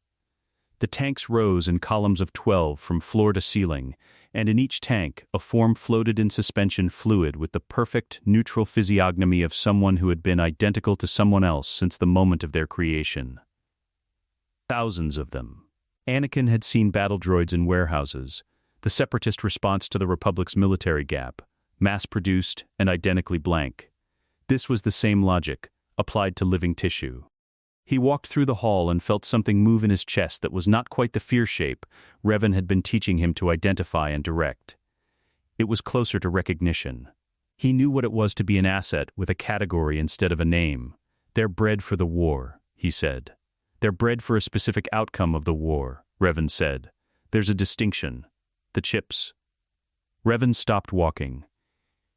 The tanks rose in columns of 12 from floor to ceiling, and in each tank a form floated in suspension fluid with the perfect, neutral physiognomy of someone who had been identical to someone else since the moment of their creation. Thousands of them. Anakin had seen battle droids in warehouses, the Separatist response to the Republic's military gap, mass-produced and identically blank. This was the same logic, applied to living tissue. He walked through the hall and felt something move in his chest that was not quite the fear shape Revan had been teaching him to identify and direct. It was closer to recognition. He knew what it was to be an asset with a category instead of a name. They're bred for the war, he said. They're bred for a specific outcome of the war, Revan said. There's a distinction. The chips. Revan stopped walking.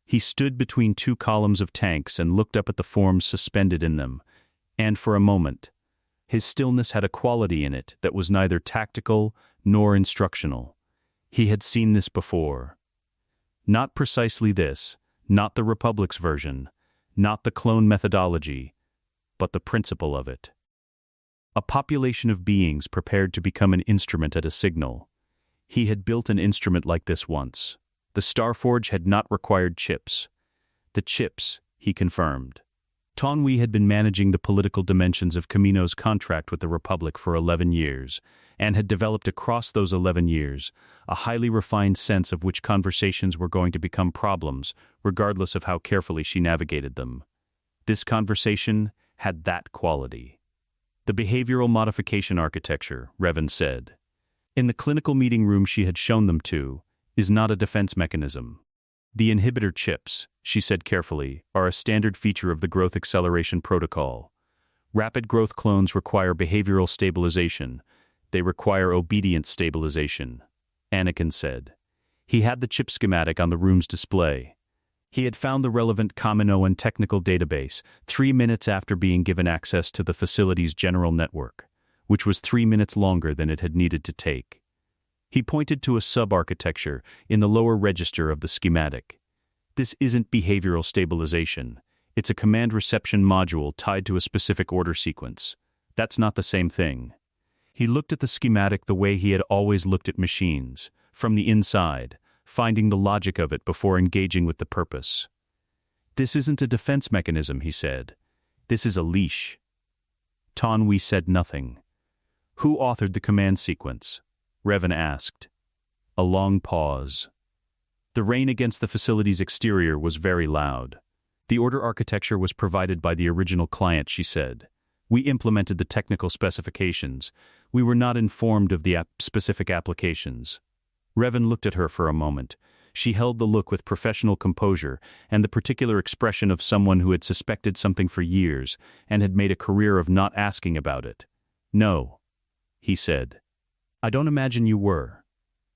He stood between two columns of tanks and looked up at the forms suspended in them. And for a moment, his stillness had a quality in it that was neither tactical nor instructional. He had seen this before. Not precisely this, not the Republic's version, not the clone methodology, but the principle of it. A population of beings prepared to become an instrument at a signal. He had built an instrument like this once. The Starforge had not required chips. The chips, he confirmed. Taunwi had been managing the political dimensions of Kamino's contract with the Republic for 11 years, and had developed across those 11 years a highly refined sense of which conversations were going to become problems, regardless of how carefully she navigated them. This conversation had that quality. The behavioral modification architecture, Revan said, in the clinical meeting room she had shown them to, is not a defense mechanism. The inhibitor chips, she said carefully, are a standard feature of the growth acceleration protocol. Rapid growth clones require behavioral stabilization. They require obedience stabilization, Anakin said. He had the chip schematic on the room's display. He had found the relevant Kaminoan technical database 3 minutes after being given access to the facility's general network, which was 3 minutes longer than it had needed to take. He pointed to a sub-architecture in the lower register of the schematic. This isn't behavioral stabilization. It's a command reception module tied to a specific order sequence. That's not the same thing. He looked at the schematic the way he had always looked at machines, from the inside, finding the logic of it before engaging with the purpose. This isn't a defense mechanism, he said. This is a leash. Taunwi said nothing. Who authored the command sequence? Revan asked. A long pause. The rain against the facility's exterior was very loud. The order architecture was provided by the original client, she said. We implemented the technical specifications. We were not informed of the specific applications. Revan looked at her for a moment. She held the look with professional composure and the particular expression of someone who had suspected something for years and had made a career of not asking about it. No, he said. I don't imagine you were.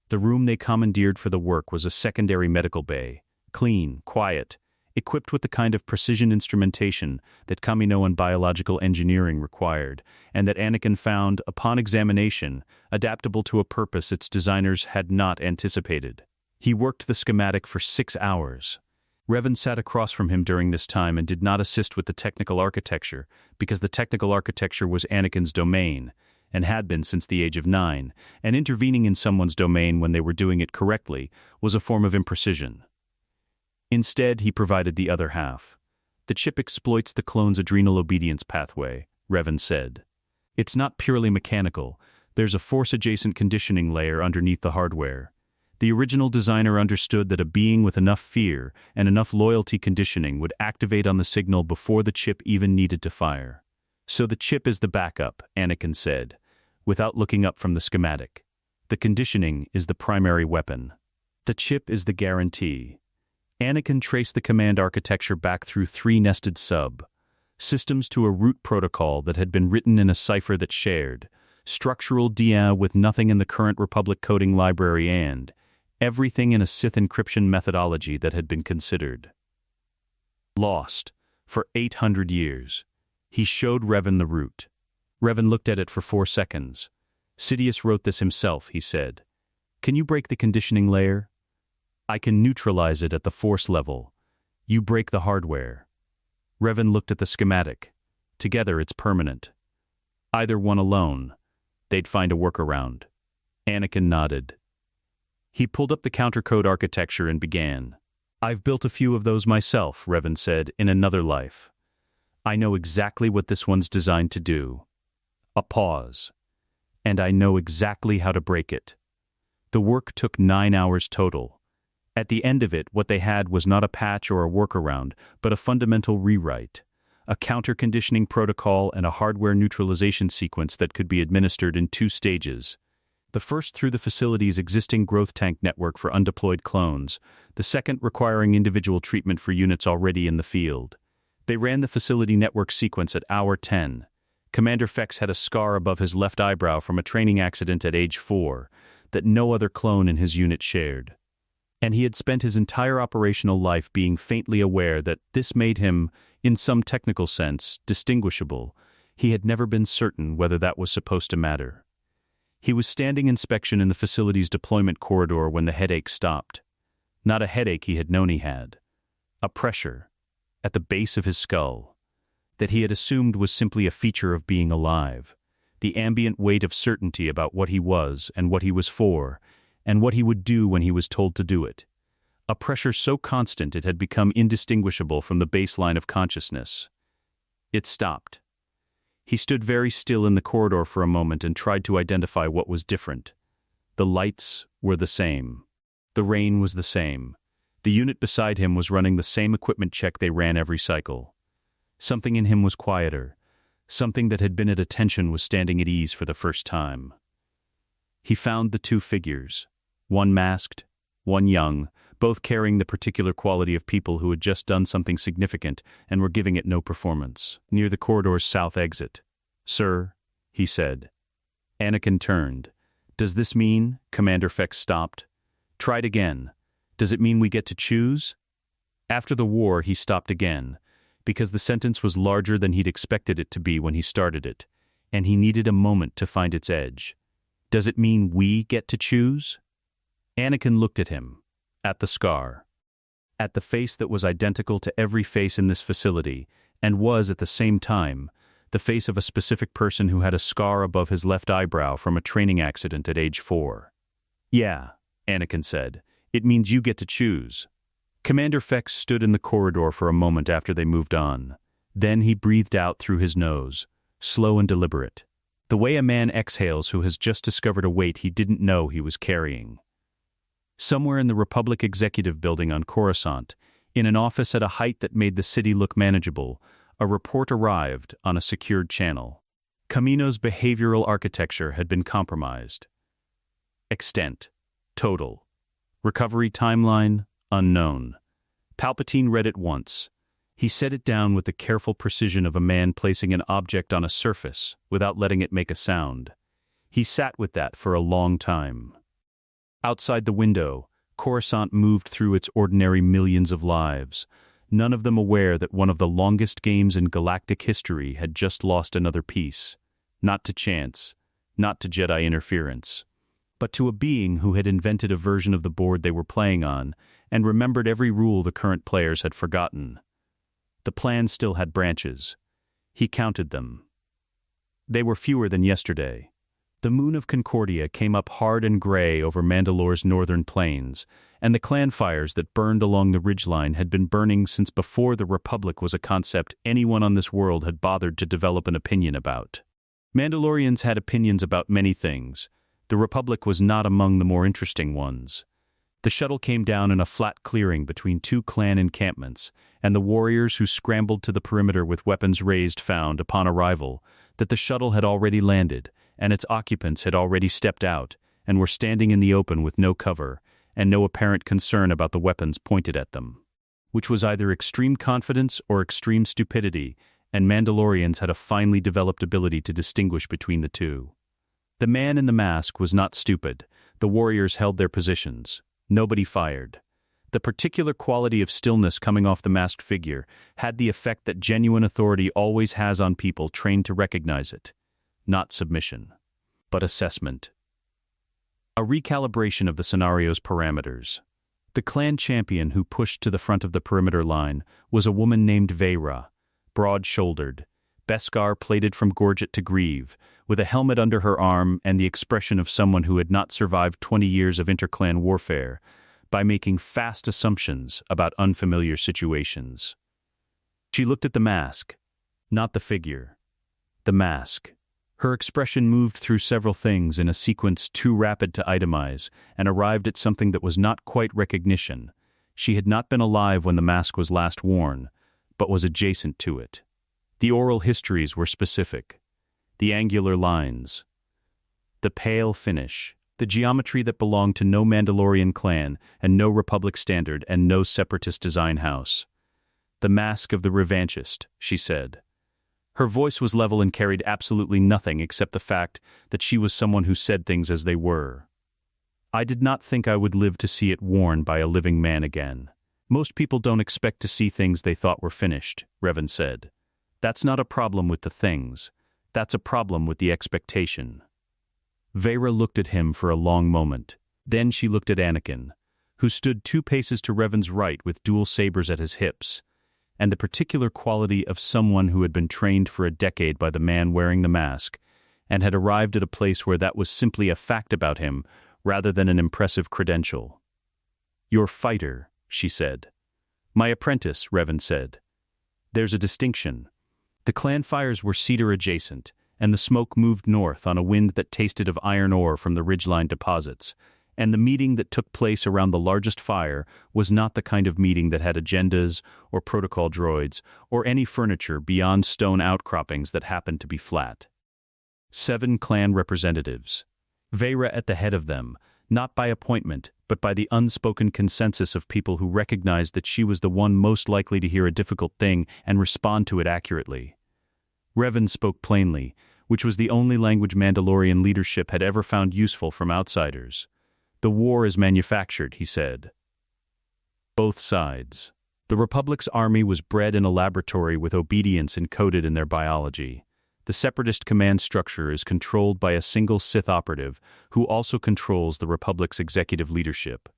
The room they commandeered for the work was a secondary medical bay, clean, quiet, equipped with the kind of precision instrumentation that Kaminoan biological engineering required, and that Anakin found, upon examination, adaptable to a purpose its designers had not anticipated. He worked the schematic for 6 hours. Revan sat across from him during this time and did not assist with the technical architecture, because the technical architecture was Anakin's domain, and had been since the age of 9, and intervening in someone's domain when they were doing it correctly was a form of imprecision. Instead, he provided the other half. The chip exploits the clone's adrenal obedience pathway, Revan said. It's not purely mechanical. There's a force-adjacent conditioning layer underneath the hardware. The original designer understood that a being with enough fear and enough loyalty conditioning would activate on the signal before the chip even needed to fire. So the chip is the backup, Anakin said, without looking up from the schematic. The conditioning is the primary weapon. The chip is the guarantee. Anakin traced the command architecture back through 3 nested systems to a root protocol that had been written in a cipher that shared structural DA with nothing in the current Republic coding library and everything in a Sith encryption methodology that had been considered lost for 800 years. He showed Revan the route. Revan looked at it for 4 seconds. Sidious wrote this himself, he said. Can you break the conditioning layer? I can neutralize it at the force level. You break the hardware. Revan looked at the schematic. Together it's permanent. Either one alone, they'd find a workaround. Anakin nodded. He pulled up the countercode architecture and began. I've built a few of those myself, Revan said, in another life. I know exactly what this one's designed to do. A pause. And I know exactly how to break it. The work took 9 hours total. At the end of it, what they had was not a patch or a workaround, but a fundamental rewrite. A counter-conditioning protocol and a hardware neutralization sequence that could be administered in 2 stages. The first through the facility's existing growth tank network for undeployed clones, the second requiring individual treatment for units already in the field. They ran the facility network sequence at hour 10. Commander Fex had a scar above his left eyebrow from a training accident at age 4 that no other clone in his unit shared. And he had spent his entire operational life being faintly aware that this made him, in some technical sense, distinguishable. He had never been certain whether that was supposed to matter. He was standing inspection in the facility's deployment corridor when the headache stopped. Not a headache he had known he had. A pressure, at the base of his skull, that he had assumed was simply a feature of being alive. The ambient weight of certainty about what he was and what he was for, and what he would do when he was told to do it. A pressure so constant it had become indistinguishable from the baseline of consciousness. It stopped. He stood very still in the corridor for a moment and tried to identify what was different. The lights were the same. The rain was the same. The unit beside him was running the same equipment check they ran every cycle. Something in him was quieter. Something that had been at attention was standing at ease for the first time. He found the 2 figures. One masked, one young, both carrying the particular quality of people who had just done something significant and were giving it no performance, near the corridor's south exit. Sir, he said. Anakin turned. Does this mean? Commander Fex stopped. Tried again. Does it mean we get to choose? After the war, he stopped again, because the sentence was larger than he'd expected it to be when he started it, and he needed a moment to find its edge. Does it mean we get to choose? Anakin looked at him, at the scar, at the face that was identical to every face in this facility, and was, at the same time, the face of a specific person who had a scar above his left eyebrow from a training accident at age 4. Yeah, Anakin said, it means you get to choose. Commander Fex stood in the corridor for a moment after they moved on. Then he breathed out through his nose, slow and deliberate, the way a man exhales who has just discovered a weight he didn't know he was carrying. Somewhere in the Republic Executive Building on Coruscant, in an office at a height that made the city look manageable, a report arrived on a secured channel. Kamino's behavioral architecture had been compromised. Extent, total. Recovery timeline, unknown. Palpatine read it once. He set it down with the careful precision of a man placing an object on a surface without letting it make a sound. He sat with that for a long time. Outside the window, Coruscant moved through its ordinary millions of lives, none of them aware that one of the longest games in galactic history had just lost another piece, not to chance, not to Jedi interference, but to a being who had invented a version of the board they were playing on and remembered every rule the current players had forgotten. The plan still had branches. He counted them. They were fewer than yesterday. The moon of Concordia came up hard and gray over Mandalore's northern plains, and the clan fires that burned along the ridgeline had been burning since before the Republic was a concept anyone on this world had bothered to develop an opinion about. Mandalorians had opinions about many things. The Republic was not among the more interesting ones. The shuttle came down in a flat clearing between 2 clan encampments, and the warriors who scrambled to the perimeter with weapons raised found, upon arrival, that the shuttle had already landed, and its occupants had already stepped out and were standing in the open with no cover and no apparent concern about the weapons pointed at them, which was either extreme confidence or extreme stupidity, and Mandalorians had a finely developed ability to distinguish between the two. The man in the mask was not stupid. The warriors held their positions. Nobody fired. The particular quality of stillness coming off the masked figure had the effect that genuine authority always has on people trained to recognize it. Not submission, but assessment. A recalibration of the scenario's parameters. The clan champion who pushed to the front of the perimeter line was a woman named Veyra, broad-shouldered, Beskar plaited from gorget to greave, with a helmet under her arm and the expression of someone who had not survived 20 years of interclan warfare, by making fast assumptions about unfamiliar situations. She looked at the mask, not the figure. The mask. Her expression moved through several things in a sequence too rapid to itemize, and arrived at something that was not quite recognition. She had not been alive when the mask was last worn, but was adjacent to it. The oral histories were specific. The angular lines. The pale finish. The geometry that belonged to no Mandalorian clan, and no Republic standard, and no separatist design house. The mask of the revanchist, she said. Her voice was level and carried absolutely nothing except the fact that she was someone who said things as they were. I did not think I would live to see it worn by a living man again. Most people don't expect to see things they thought were finished, Revan said. That's not a problem with the things. That's a problem with the expectation. Veyra looked at him for a long moment. Then she looked at Anakin, who stood 2 paces to Revan's right with dual sabers at his hips, and the particular quality of someone who had been trained for a decade by the man wearing the mask, and had arrived at a place where that was simply a fact about him rather than an impressive credential. "Your fighter," she said. "My apprentice," Revan said. "There's a distinction." The clan fires were cedar adjacent, and the smoke moved north on a wind that tasted of iron ore from the ridgeline deposits, and the meeting that took place around the largest fire was not the kind of meeting that had agendas or protocol droids or any furniture beyond stone outcroppings that happened to be flat. 7 clan representatives. Veyra at the head of them, not by appointment, but by the unspoken consensus of people who recognized that she was the one most likely to hear a difficult thing and respond to it accurately. Revan spoke plainly, which was the only language Mandalorian leadership had ever found useful from outsiders. "The war is manufactured," he said. Both sides. The Republic's army was bred in a laboratory with obedience encoded in their biology. The Separatist command structure is controlled by a single Sith operative who also controls the Republic's executive leadership.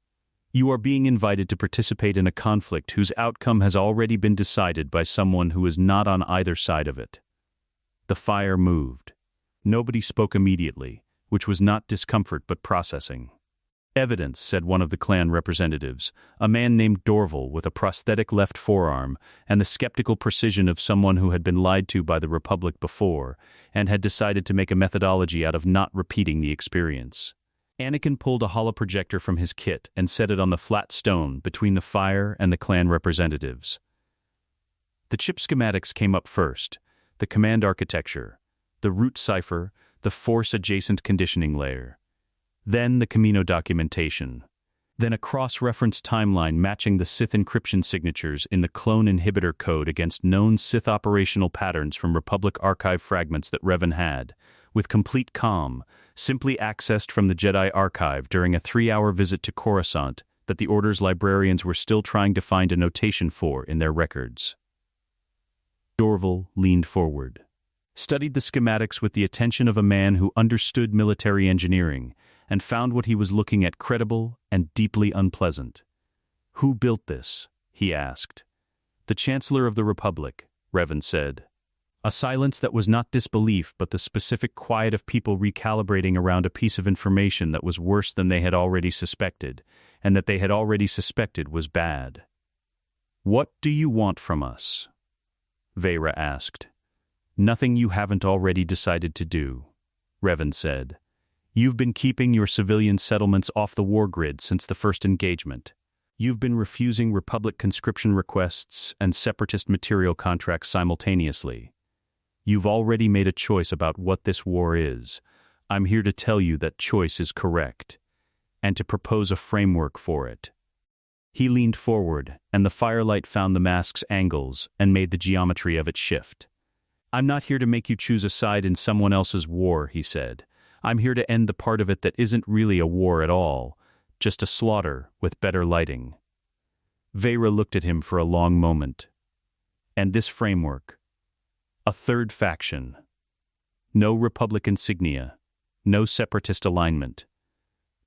You are being invited to participate in a conflict whose outcome has already been decided by someone who is not on either side of it. The fire moved. Nobody spoke immediately, which was not discomfort but processing. "Evidence," said one of the clan representatives, a man named Dorval with a prosthetic left forearm and the skeptical precision of someone who had been lied to by the Republic before and had decided to make a methodology out of not repeating the experience. Anakin pulled a holoprojector from his kit and set it on the flat stone between the fire and the clan representatives. The chip schematics came up first. The command architecture, the root cipher, the force-adjacent conditioning layer. Then the Camino documentation. Then a cross-reference timeline matching the Sith encryption signatures in the clone inhibitor code against known Sith operational patterns from Republic archive fragments that Revan had, with complete calm, simply accessed from the Jedi archive during a 3-hour visit to Coruscant that the Order's librarians were still trying to find a notation for in their records. Dorval leaned forward, studied the schematics with the attention of a man who understood military engineering, and found what he was looking at credible and deeply unpleasant. "Who built this?" he asked. "The Chancellor of the Republic," Revan said. A silence that was not disbelief but the specific quiet of people recalibrating around a piece of information that was worse than they had already suspected, and that they had already suspected was bad. "What do you want from us?" Veyra asked. "Nothing you haven't already decided to do," Revan said. "You've been keeping your civilian settlements off the war grid since the first engagement. You've been refusing Republic conscription requests and separatist material contracts simultaneously. You've already made a choice about what this war is. I'm here to tell you that choice is correct, and to propose a framework for it." He leaned forward, and the firelight found the mask's angles and made the geometry of it shift. "I'm not here to make you choose a side in someone else's war," he said. "I'm here to end the part of it that isn't really a war at all, just a slaughter with better lighting." Veyra looked at him for a long moment. And this framework. A third faction. No Republic insignia. No separatist alignment.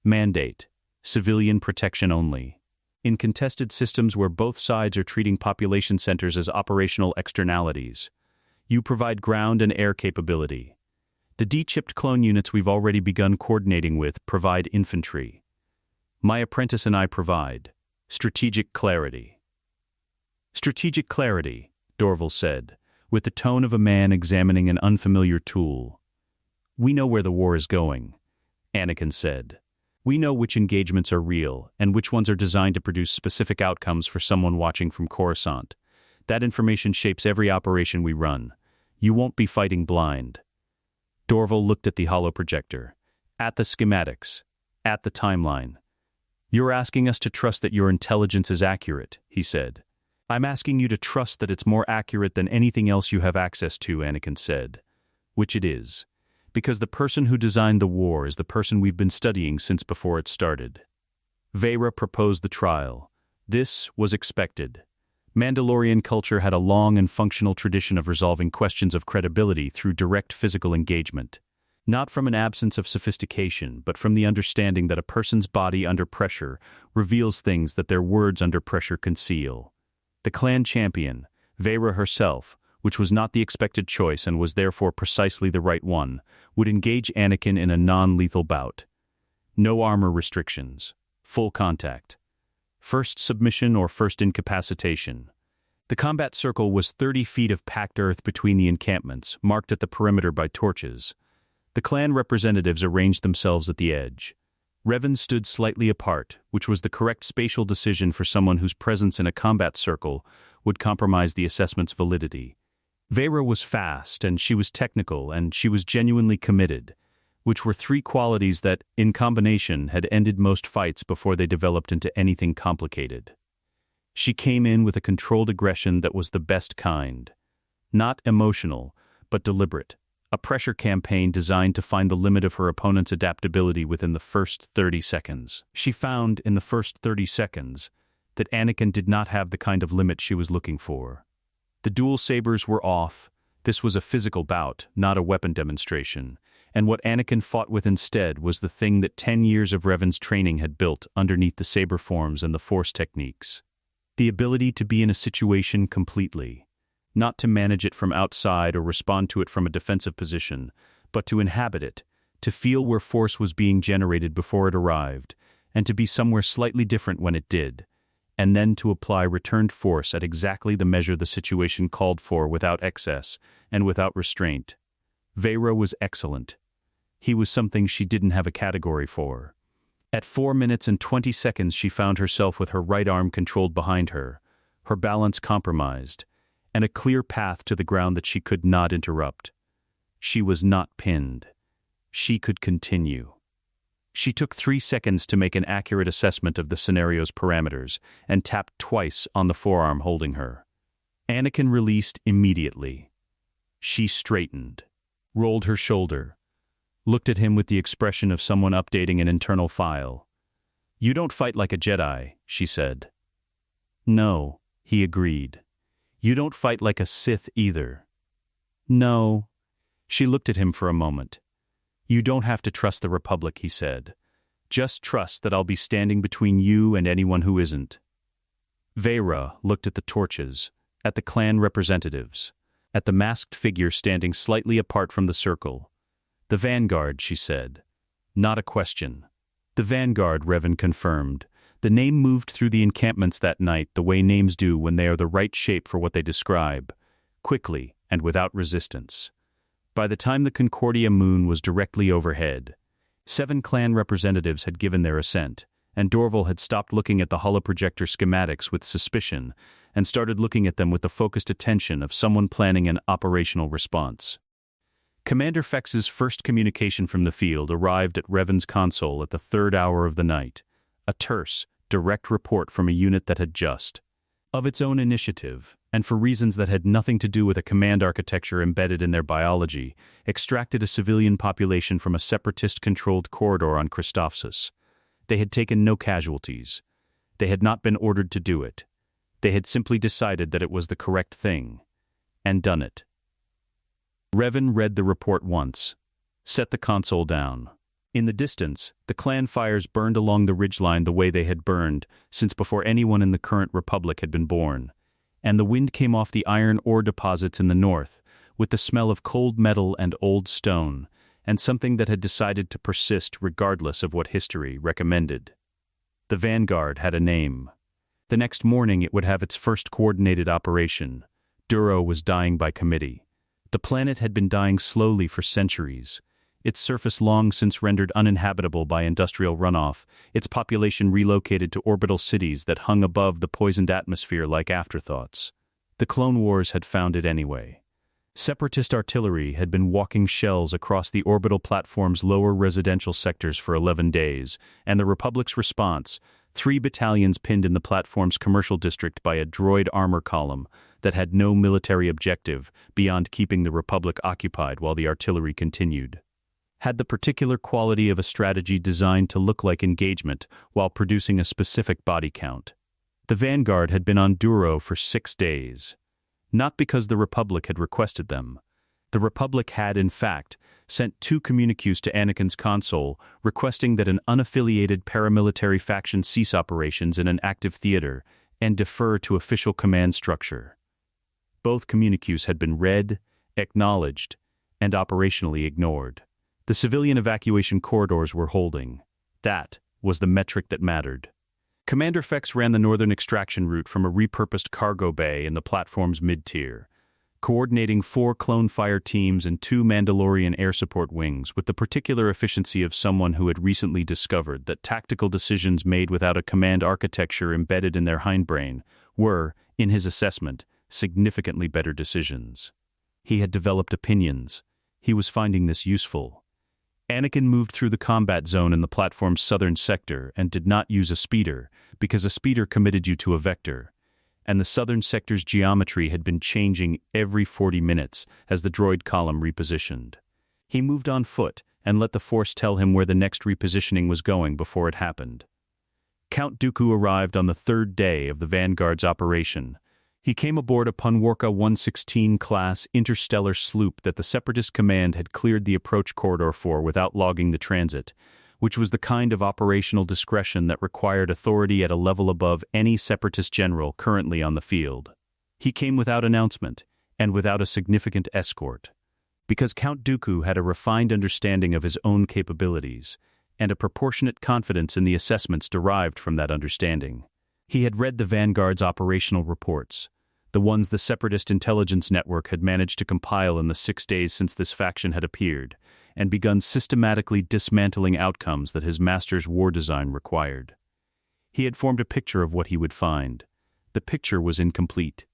Mandate. Civilian protection only. In contested systems where both sides are treating population centers as operational externalities, you provide ground and air capability. The de-chipped clone units we've already begun coordinating with provide infantry. My apprentice and I provide strategic clarity. Strategic clarity, Dorval said, with the tone of a man examining an unfamiliar tool. We know where the war is going, Anakin said. We know which engagements are real and which ones are designed to produce specific outcomes for someone watching from Coruscant. That information shapes every operation we run. You won't be fighting blind. Dorval looked at the holoprojector, at the schematics, at the timeline. You're asking us to trust that your intelligence is accurate, he said. I'm asking you to trust that it's more accurate than anything else you have access to, Anakin said. Which it is. Because the person who designed the war is the person we've been studying since before it started. Veyra proposed the trial. This was expected. Mandalorian culture had a long and functional tradition of resolving questions of credibility through direct physical engagement. Not from an absence of sophistication, but from the understanding that a person's body under pressure reveals things that their words under pressure conceal. The clan champion, Veyra herself, which was not the expected choice and was therefore precisely the right one, would engage Anakin in a non-lethal bout. No armor restrictions. Full contact. First submission or first incapacitation. The combat circle was 30 feet of packed earth between the encampments, marked at the perimeter by torches. The clan representatives arranged themselves at the edge. Revan stood slightly apart, which was the correct spatial decision for someone whose presence in a combat circle would compromise the assessment's validity. Veyra was fast, and she was technical, and she was genuinely committed, which were three qualities that, in combination, had ended most fights before they developed into anything complicated. She came in with a controlled aggression that was the best kind. Not emotional, but deliberate. A pressure campaign designed to find the limit of her opponent's adaptability within the first 30 seconds. She found, in the first 30 seconds, that Anakin did not have the kind of limit she was looking for. The dual sabers were off. This was a physical bout, not a weapon demonstration, and what Anakin fought with instead was the thing that 10 years of Revan's training had built underneath the saber forms and the force techniques. The ability to be in a situation completely. Not to manage it from outside or respond to it from a defensive position, but to inhabit it, to feel where force was being generated before it arrived, and to be somewhere slightly different when it did, and then to apply returned force at exactly the measure the situation called for without excess and without restraint. Veyra was excellent. He was something she didn't have a category for. At 4 minutes and 20 seconds she found herself with her right arm controlled behind her, her balance compromised, and a clear path to the ground that she could not interrupt. She was not pinned. She could continue. She took 3 seconds to make an accurate assessment of the scenario's parameters and tapped twice on the forearm holding her. Anakin released immediately. She straightened, rolled her shoulder, looked at him with the expression of someone updating an internal file. "You don't fight like a Jedi," she said. "No," he agreed. "You don't fight like a Sith either." "No." She looked at him for a moment. "You don't have to trust the Republic," he said. "Just trust that I'll be standing between you and anyone who isn't." Veyra looked at the torches, at the clan representatives, at the masked figure standing slightly apart from the circle. "The Vanguard," she said. Not a question. "The Vanguard," Revan confirmed. The name moved through the encampments that night the way names do when they are the right shape for what they describe, quickly and without resistance. By the time the Concordia moon was directly overhead, 7 clan representatives had given their assent, and Dorval had stopped looking at the holoprojector schematics with suspicion and started looking at them with the focused attention of someone planning an operational response. Commander Fex's first communication from the field arrived at Revan's console at the 3rd hour of the night, a terse, direct report from a unit that had just, of its own initiative, and for reasons that had nothing to do with a command architecture embedded in their biology, extracted a civilian population from a separatist-controlled corridor on Christophsis. They had taken no casualties. They had not been ordered to do it. They had simply decided that it was the correct thing, and done it. Revan read the report once, set the console down. In the distance, the clan fires burned along the ridgeline the way they had burned since before anyone in the current republic had been born, and the wind came off the iron ore deposits in the north, with the smell of cold metal and old stone, and something that had decided to persist regardless of what history recommended. The Vanguard had a name. The next morning it would have its first coordinated operation. Duro was dying by committee. The planet had been dying slowly for centuries, its surface long since rendered uninhabitable by industrial runoff, its population relocated to orbital cities that hung above the poisoned atmosphere like afterthoughts. The Clone Wars had found it anyway. Separatist artillery had been walking shells across the orbital platform's lower residential sectors for 11 days, and the Republic's response, 3 battalions pinned in the platform's commercial district by a droid armor column that had no military objective beyond keeping the Republic occupied while the artillery continued, had the particular quality of a strategy designed to look like engagement while producing a specific body count. The Vanguard had been on Duro for 6 days. Not because the Republic had requested them. The Republic had, in fact, sent 2 communiques to Anakin's console requesting that an unaffiliated paramilitary faction cease operations in an active theater and defer to official command structure. Both communiques had been read, acknowledged, and operationally ignored. The civilian evacuation corridors were holding. That was the metric that mattered. Commander Fex ran the northern extraction route from a repurposed cargo bay in the platform's mid-tier, coordinating 4 clone fire teams and 2 Mandalorian air support wings with the particular efficiency of someone who had recently discovered that tactical decisions made without a command architecture embedded in their hindbrain were, in his assessment, significantly better decisions. He had developed opinions. He was finding this useful. Anakin moved through the combat zone in the platform's southern sector and did not use a speeder, because a speeder committed you to a vector, and the southern sector's geometry had been changing every 40 minutes as the droid column repositioned. He moved on foot and let the Force tell him where the next repositioning was going before it happened. Count Dooku arrived on the 3rd day of the Vanguard's operation. He came aboard a Punwarka 116-class interstellar sloop that the Separatist command had cleared the approach corridor for without logging the transit, which was the kind of operational discretion that required authority at a level above any Separatist general currently on the field. He came without announcement, and without a significant escort, because Count Dooku had a refined understanding of his own capabilities, and a proportionate confidence in the assessments derived from that understanding. He had read the Vanguard's operational reports, the ones the Separatist intelligence network had managed to compile in the 6 days since this faction had appeared, and begun systematically dismantling outcomes that his master's war design required. He had formed a picture of what he would find. The picture was incomplete.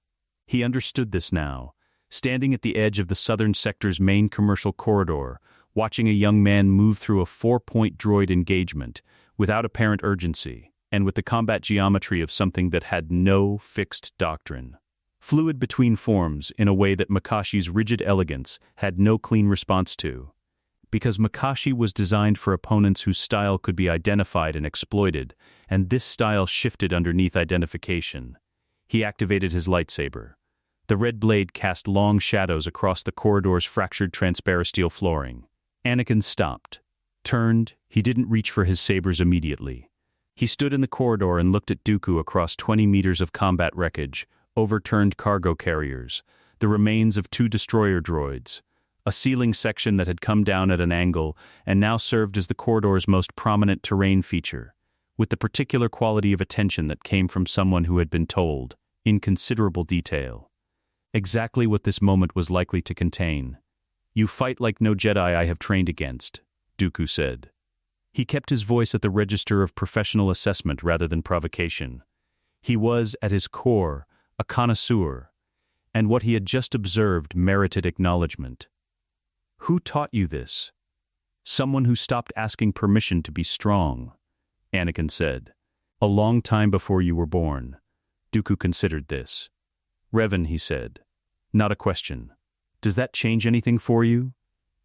He understood this now, standing at the edge of the southern sector's main commercial corridor, watching a young man move through a 4-point droid engagement, without apparent urgency, and with the combat geometry of something that had no fixed doctrine. Fluid between forms in a way that Makashi's rigid elegance had no clean response to. Because Makashi was designed for opponents whose style could be identified and exploited, and this style shifted underneath identification. He activated his lightsaber. The red blade cast long shadows across the corridor's fractured transparasteel flooring. Anakin stopped. Turned, he didn't reach for his sabers immediately. He stood in the corridor and looked at Dooku across 20 meters of combat wreckage, overturned cargo carriers, the remains of 2 destroyer droids, a ceiling section that had come down at an angle and now served as the corridor's most prominent terrain feature, with the particular quality of attention that came from someone who had been told, in considerable detail, exactly what this moment was likely to contain. "You fight like no Jedi I have trained against," Dooku said. He kept his voice at the register of professional assessment rather than provocation. He was, at his core, a connoisseur, and what he had just observed merited acknowledgement. "Who taught you this?" "Someone who stopped asking permission to be strong," Anakin said. "A long time before you were born." Dooku considered this. "Revan," he said. "Not a question. Does that change anything for you?"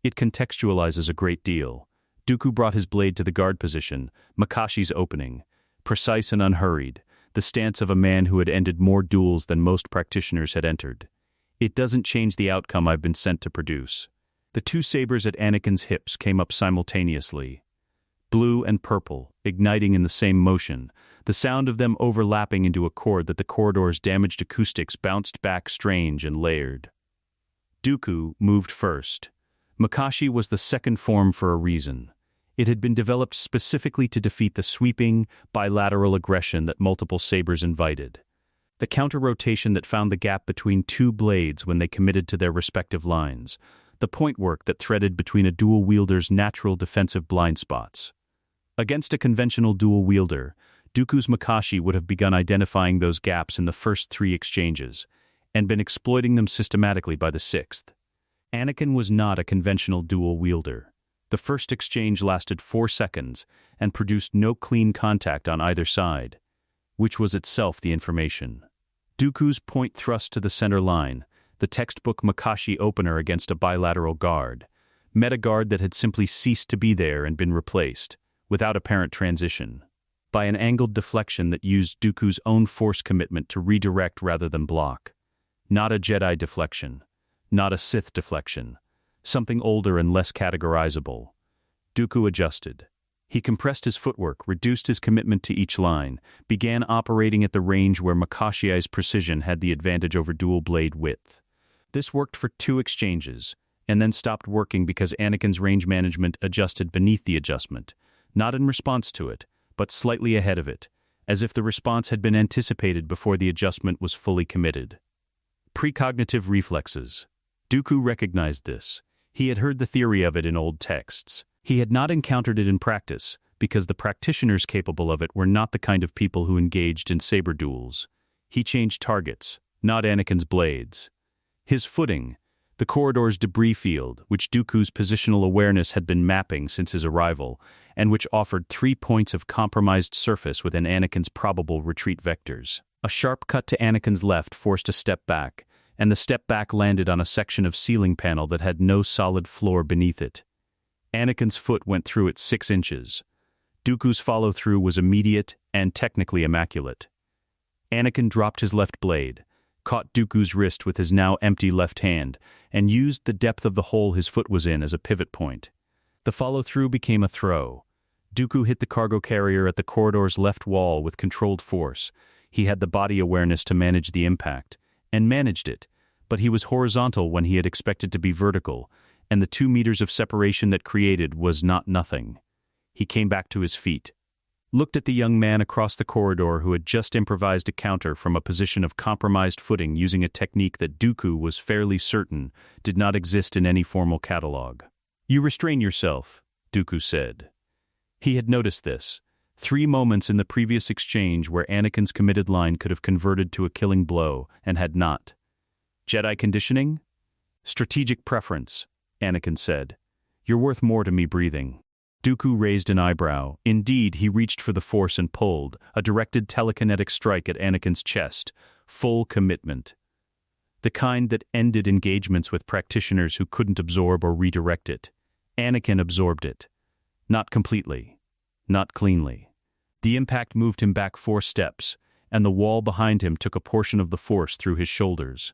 "It contextualizes a great deal." Dooku brought his blade to the guard position, Makashi's opening, precise and unhurried, the stance of a man who had ended more duels than most practitioners had entered. It doesn't change the outcome I've been sent to produce. The two sabers at Anakin's hips came up simultaneously. Blue and purple, igniting in the same motion, the sound of them overlapping into a chord that the corridor's damaged acoustics bounced back strange and layered. Dooku moved first. Makashi was the second form for a reason. It had been developed specifically to defeat the sweeping, bilateral aggression that multiple sabers invited. The counter-rotation that found the gap between two blades when they committed to their respective lines. The point work that threaded between a dual wielder's natural defensive blind spots. Against a conventional dual wielder, Dooku's Makashi would have begun identifying those gaps in the first 3 exchanges, and been exploiting them systematically by the 6th. Anakin was not a conventional dual wielder. The first exchange lasted 4 seconds and produced no clean contact on either side, which was itself the information. Dooku's point thrust to the center line, the textbook Makashi opener against a bilateral guard, met a guard that had simply ceased to be there and been replaced, without apparent transition, by an angled deflection that used Dooku's own force commitment to redirect rather than block. Not a Jedi deflection, not a Sith deflection, something older and less categorizable. Dooku adjusted. He compressed his footwork, reduced his commitment to each line, began operating at the range where Makashi's precision had the advantage over dual blade width. This worked for 2 exchanges, and then stopped working because Anakin's range management adjusted beneath the adjustment, not in response to it, but slightly ahead of it, as if the response had been anticipated before the adjustment was fully committed. Precognitive reflexes. Dooku recognized this. He had heard the theory of it in old texts. He had not encountered it in practice, because the practitioners capable of it were not the kind of people who engaged in saber duels. He changed targets, not Anakin's blades. His footing, the corridor's debris field, which Dooku's positional awareness had been mapping since his arrival, and which offered 3 points of compromised surface within Anakin's probable retreat vectors. A sharp cut to Anakin's left forced a step back, and the step back landed on a section of ceiling panel that had no solid floor beneath it. Anakin's foot went through it 6 inches. Dooku's follow-through was immediate and technically immaculate. Anakin dropped his left blade, caught Dooku's wrist with his now empty left hand, and used the depth of the hole his foot was in as a pivot point. The follow-through became a throw. Dooku hit the cargo carrier at the corridor's left wall with controlled force. He had the body awareness to manage the impact, and managed it, but he was horizontal when he had expected to be vertical, and the 2 meters of separation that created was not nothing. He came back to his feet, looked at the young man across the corridor who had just improvised a counter from a position of compromised footing using a technique that Dooku was fairly certain did not exist in any formal catalog. "You restrain yourself," Dooku said. He had noticed this. 3 moments in the previous exchange where Anakin's committed line could have converted to a killing blow, and had not. Jedi conditioning? Strategic preference, Anakin said. "You're worth more to me breathing." Dooku raised an eyebrow. Indeed, he reached for the Force and pulled, a directed telekinetic strike at Anakin's chest. Full commitment. The kind that ended engagements with practitioners who couldn't absorb or redirect it. Anakin absorbed it. Not completely. Not cleanly. The impact moved him back 4 steps, and the wall behind him took a portion of the force through his shoulders.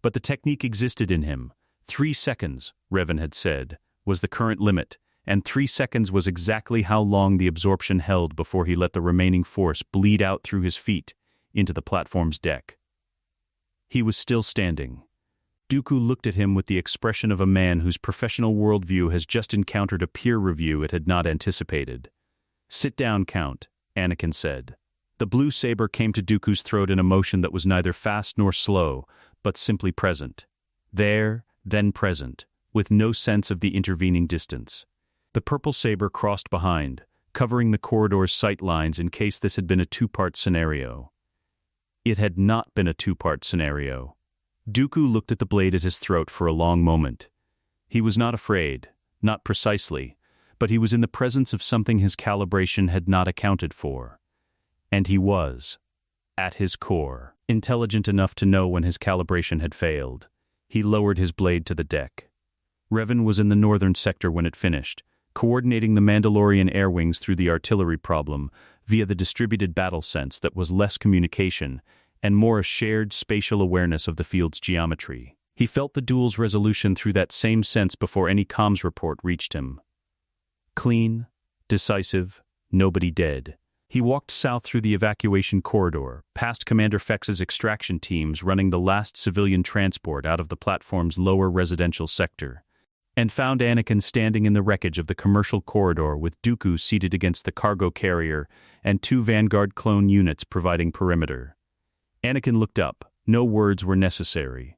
But the technique existed in him. 3 seconds, Revan had said, was the current limit, and 3 seconds was exactly how long the absorption held before he let the remaining force bleed out through his feet, into the platform's deck. He was still standing. Dooku looked at him with the expression of a man whose professional worldview has just encountered a peer review it had not anticipated. "Sit down, Count," Anakin said. The blue saber came to Dooku's throat in a motion that was neither fast nor slow, but simply present. There, then present, with no sense of the intervening distance. The purple saber crossed behind, covering the corridor's sight lines in case this had been a 2-part scenario. It had not been a 2-part scenario. Dooku looked at the blade at his throat for a long moment. He was not afraid, not precisely, but he was in the presence of something his calibration had not accounted for. And he was, at his core, intelligent enough to know when his calibration had failed. He lowered his blade to the deck. Revan was in the northern sector when it finished, coordinating the Mandalorian air wings through the artillery problem via the distributed battle sense that was less communication and more a shared spatial awareness of the field's geometry. He felt the duel's resolution through that same sense before any comms report reached him. Clean, decisive, nobody dead. He walked south through the evacuation corridor, past Commander Fex's extraction teams running the last civilian transport out of the platform's lower residential sector, and found Anakin standing in the wreckage of the commercial corridor with Dooku seated against the cargo carrier and 2 Vanguard clone units providing perimeter. Anakin looked up. No words were necessary.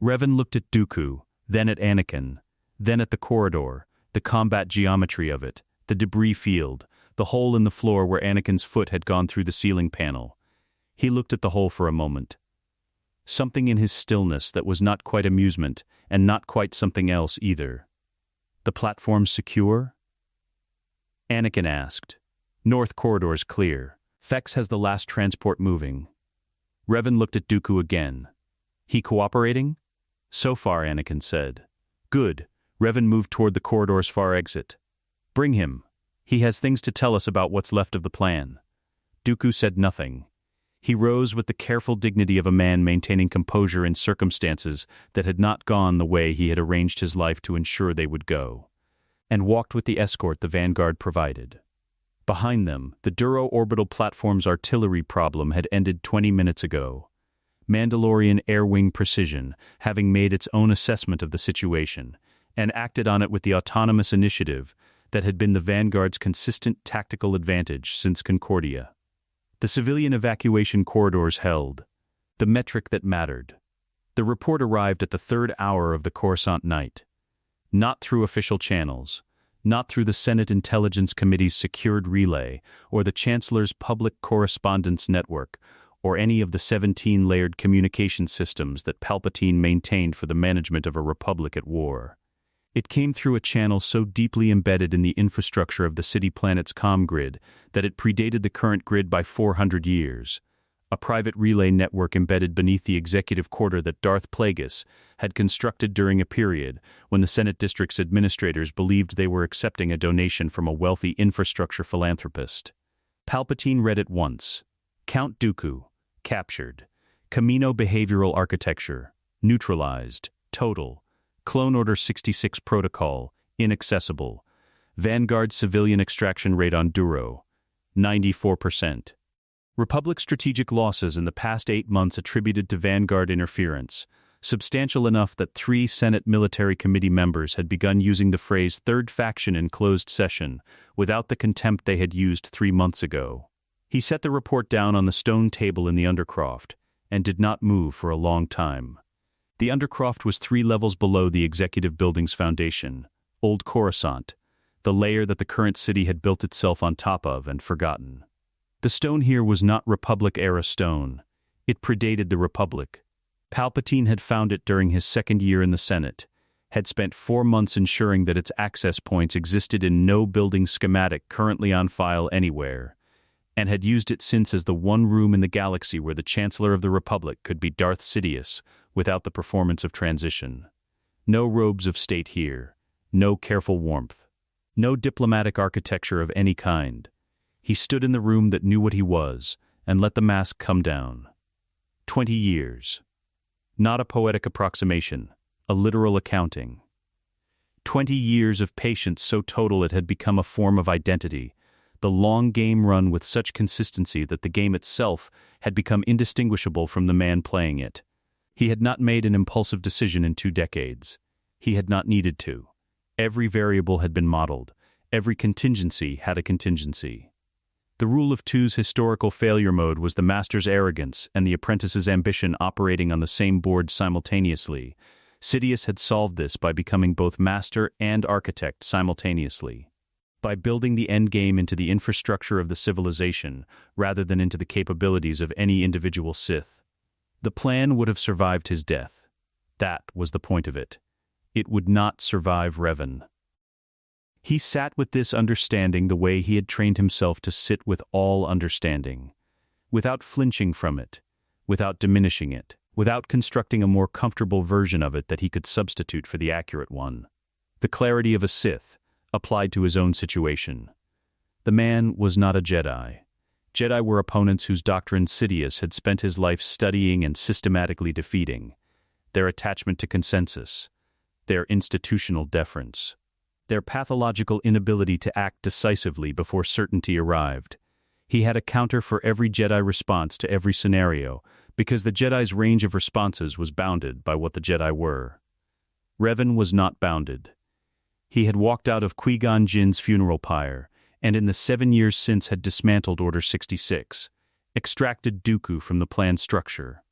Revan looked at Dooku, then at Anakin, then at the corridor, the combat geometry of it, the debris field, the hole in the floor where Anakin's foot had gone through the ceiling panel. He looked at the hole for a moment. Something in his stillness that was not quite amusement, and not quite something else either. The platform secure? Anakin asked. North corridor's clear. Fex has the last transport moving. Revan looked at Dooku again. He cooperating? So far, Anakin said. Good. Revan moved toward the corridor's far exit. Bring him. He has things to tell us about what's left of the plan. Dooku said nothing. He rose with the careful dignity of a man maintaining composure in circumstances that had not gone the way he had arranged his life to ensure they would go, and walked with the escort the Vanguard provided. Behind them, the Duro orbital platform's artillery problem had ended 20 minutes ago. Mandalorian air wing precision, having made its own assessment of the situation, and acted on it with the autonomous initiative that had been the Vanguard's consistent tactical advantage since Concordia. The civilian evacuation corridors held, the metric that mattered. The report arrived at the 3rd hour of the Coruscant night. Not through official channels, not through the Senate Intelligence Committee's secured relay, or the Chancellor's public correspondence network, or any of the 17-layered communication systems that Palpatine maintained for the management of a republic at war. It came through a channel so deeply embedded in the infrastructure of the city planet's comm grid that it predated the current grid by 400 years. A private relay network embedded beneath the executive quarter that Darth Plagueis had constructed during a period when the Senate District's administrators believed they were accepting a donation from a wealthy infrastructure philanthropist. Palpatine read it once. Count Dooku, captured. Camino behavioral architecture, neutralized, total. Clone Order 66 protocol, inaccessible. Vanguard civilian extraction rate on Duro, 94%. Republic strategic losses in the past 8 months attributed to Vanguard interference, substantial enough that 3 Senate Military Committee members had begun using the phrase third faction in closed session, without the contempt they had used 3 months ago. He set the report down on the stone table in the Undercroft, and did not move for a long time. The Undercroft was 3 levels below the executive building's foundation, Old Coruscant, the layer that the current city had built itself on top of and forgotten. The stone here was not Republic-era stone. It predated the Republic. Palpatine had found it during his 2nd year in the Senate, had spent 4 months ensuring that its access points existed in no building schematic currently on file anywhere, and had used it since as the one room in the galaxy where the Chancellor of the Republic could be Darth Sidious without the performance of transition. No robes of state here, no careful warmth, no diplomatic architecture of any kind. He stood in the room that knew what he was, and let the mask come down. 20 years. Not a poetic approximation, a literal accounting. 20 years of patience so total it had become a form of identity, the long game run with such consistency that the game itself had become indistinguishable from the man playing it. He had not made an impulsive decision in 2 decades. He had not needed to. Every variable had been modeled. Every contingency had a contingency. The rule of two's historical failure mode was the master's arrogance and the apprentice's ambition operating on the same board simultaneously. Sidious had solved this by becoming both master and architect simultaneously. By building the endgame into the infrastructure of the civilization rather than into the capabilities of any individual Sith. The plan would have survived his death. That was the point of it. It would not survive Revan. He sat with this understanding the way he had trained himself to sit with all understanding, without flinching from it, without diminishing it, without constructing a more comfortable version of it that he could substitute for the accurate one. The clarity of a Sith, applied to his own situation. The man was not a Jedi. Jedi were opponents whose doctrine Sidious had spent his life studying and systematically defeating. Their attachment to consensus, their institutional deference, their pathological inability to act decisively before certainty arrived. He had a counter for every Jedi response to every scenario, because the Jedi's range of responses was bounded by what the Jedi were. Revan was not bounded. He had walked out of Qui-Gon Jinn's funeral pyre, and in the 7 years since had dismantled Order 66, extracted Dooku from the planned structure,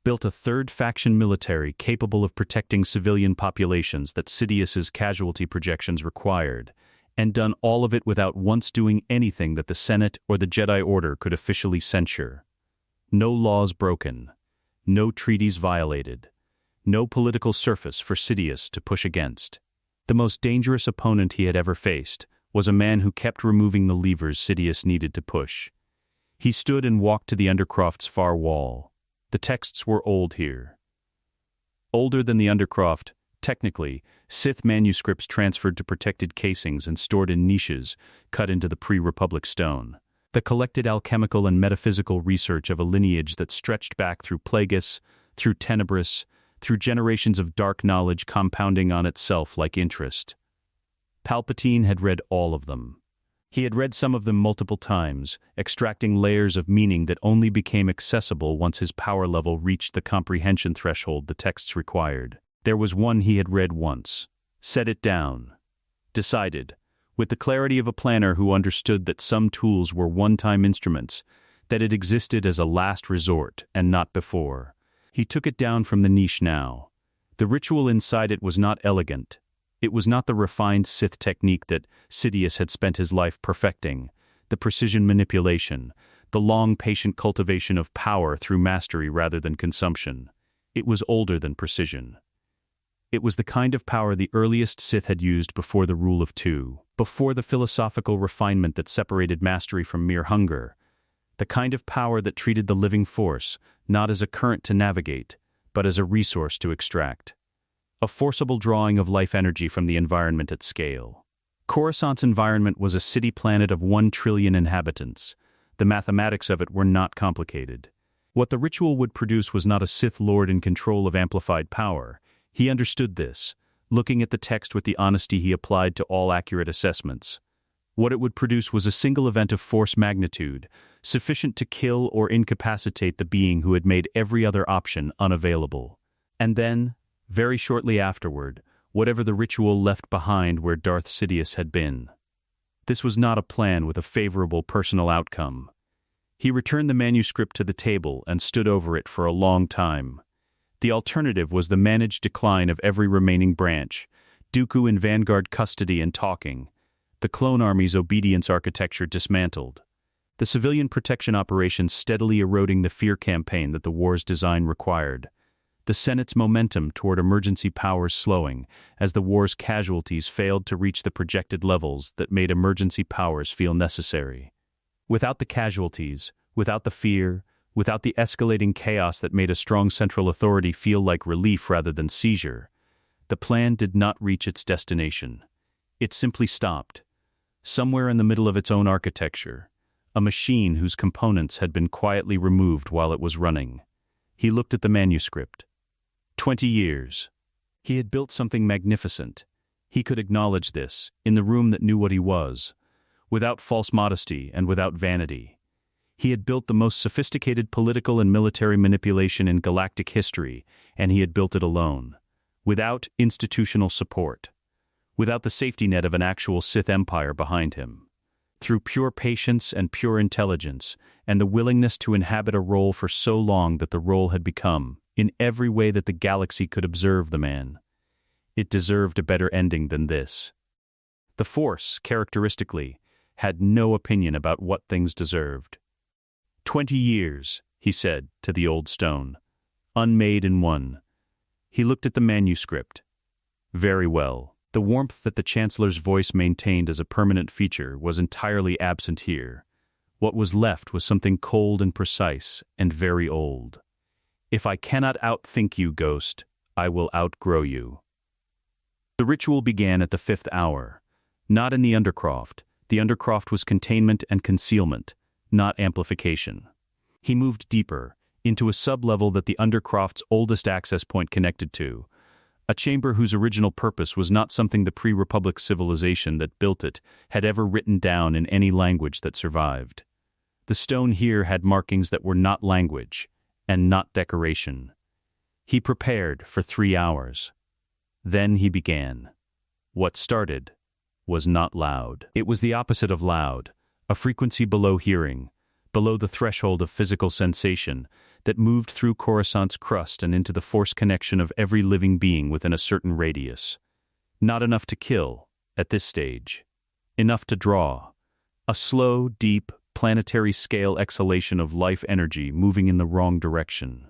built a third faction military capable of protecting civilian populations that Sidious's casualty projections required, and done all of it without once doing anything that the Senate or the Jedi Order could officially censure. No laws broken, no treaties violated, no political surface for Sidious to push against. The most dangerous opponent he had ever faced was a man who kept removing the levers Sidious needed to push. He stood and walked to the Undercroft's far wall. The texts were old here. Older than the Undercroft, technically, Sith manuscripts transferred to protected casings and stored in niches cut into the pre-Republic stone. The collected alchemical and metaphysical research of a lineage that stretched back through Plagueis, through Tenebris, through generations of dark knowledge compounding on itself like interest. Palpatine had read all of them. He had read some of them multiple times, extracting layers of meaning that only became accessible once his power level reached the comprehension threshold the texts required. There was one he had read once, set it down, decided, with the clarity of a planner who understood that some tools were one-time instruments, that it existed as a last resort and not before. He took it down from the niche now. The ritual inside it was not elegant. It was not the refined Sith technique that Sidious had spent his life perfecting, the precision manipulation, the long patient cultivation of power through mastery rather than consumption. It was older than precision. It was the kind of power the earliest Sith had used before the rule of two, before the philosophical refinement that separated mastery from mere hunger, the kind of power that treated the living force not as a current to navigate, but as a resource to extract. A forcible drawing of life energy from the environment at scale. Coruscant's environment was a city-planet of 1 trillion inhabitants. The mathematics of it were not complicated. What the ritual would produce was not a Sith Lord in control of amplified power. He understood this, looking at the text with the honesty he applied to all accurate assessments. What it would produce was a single event of force magnitude, sufficient to kill or incapacitate the being who had made every other option unavailable. And then, very shortly afterward, whatever the ritual left behind where Darth Sidious had been. This was not a plan with a favorable personal outcome. He returned the manuscript to the table and stood over it for a long time. The alternative was the managed decline of every remaining branch, Dooku in Vanguard custody and talking, the clone army's obedience architecture dismantled, the civilian protection operations steadily eroding the fear campaign that the war's design required, the Senate's momentum toward emergency powers slowing as the war's casualties failed to reach the projected levels that made emergency powers feel necessary. Without the casualties, without the fear, without the escalating chaos that made a strong central authority feel like relief rather than seizure, the plan did not reach its destination. It simply stopped, somewhere in the middle of its own architecture, a machine whose components had been quietly removed while it was running. He looked at the manuscript. 20 years. He had built something magnificent. He could acknowledge this, in the room that knew what he was, without false modesty and without vanity. He had built the most sophisticated political and military manipulation in galactic history, and he had built it alone, without institutional support, without the safety net of an actual Sith empire behind him. Through pure patience and pure intelligence, and the willingness to inhabit a role for so long that the role had become, in every way that the galaxy could observe the man. It deserved a better ending than this. The Force, characteristically, had no opinion about what things deserved. 20 years, he said to the old stone, unmade in one. He looked at the manuscript. Very well. The warmth that the Chancellor's voice maintained as a permanent feature was entirely absent here. What was left was something cold and precise and very old. If I cannot outthink you, Ghost, I will outgrow you. The ritual began at the 5th hour. Not in the Undercroft. The Undercroft was containment and concealment, not amplification. He moved deeper, into a sub-level that the Undercroft's oldest access point connected to, a chamber whose original purpose was not something the pre-Republic civilization that built it had ever written down in any language that survived. The stone here had markings that were not language, and not decoration. He prepared for 3 hours. Then he began. What started was not loud. It was the opposite of loud, a frequency below hearing, below the threshold of physical sensation, that moved through Coruscant's crust and into the force connection of every living being within a certain radius. Not enough to kill, at this stage. Enough to draw. A slow, deep, planetary-scale exhalation of life energy moving in the wrong direction.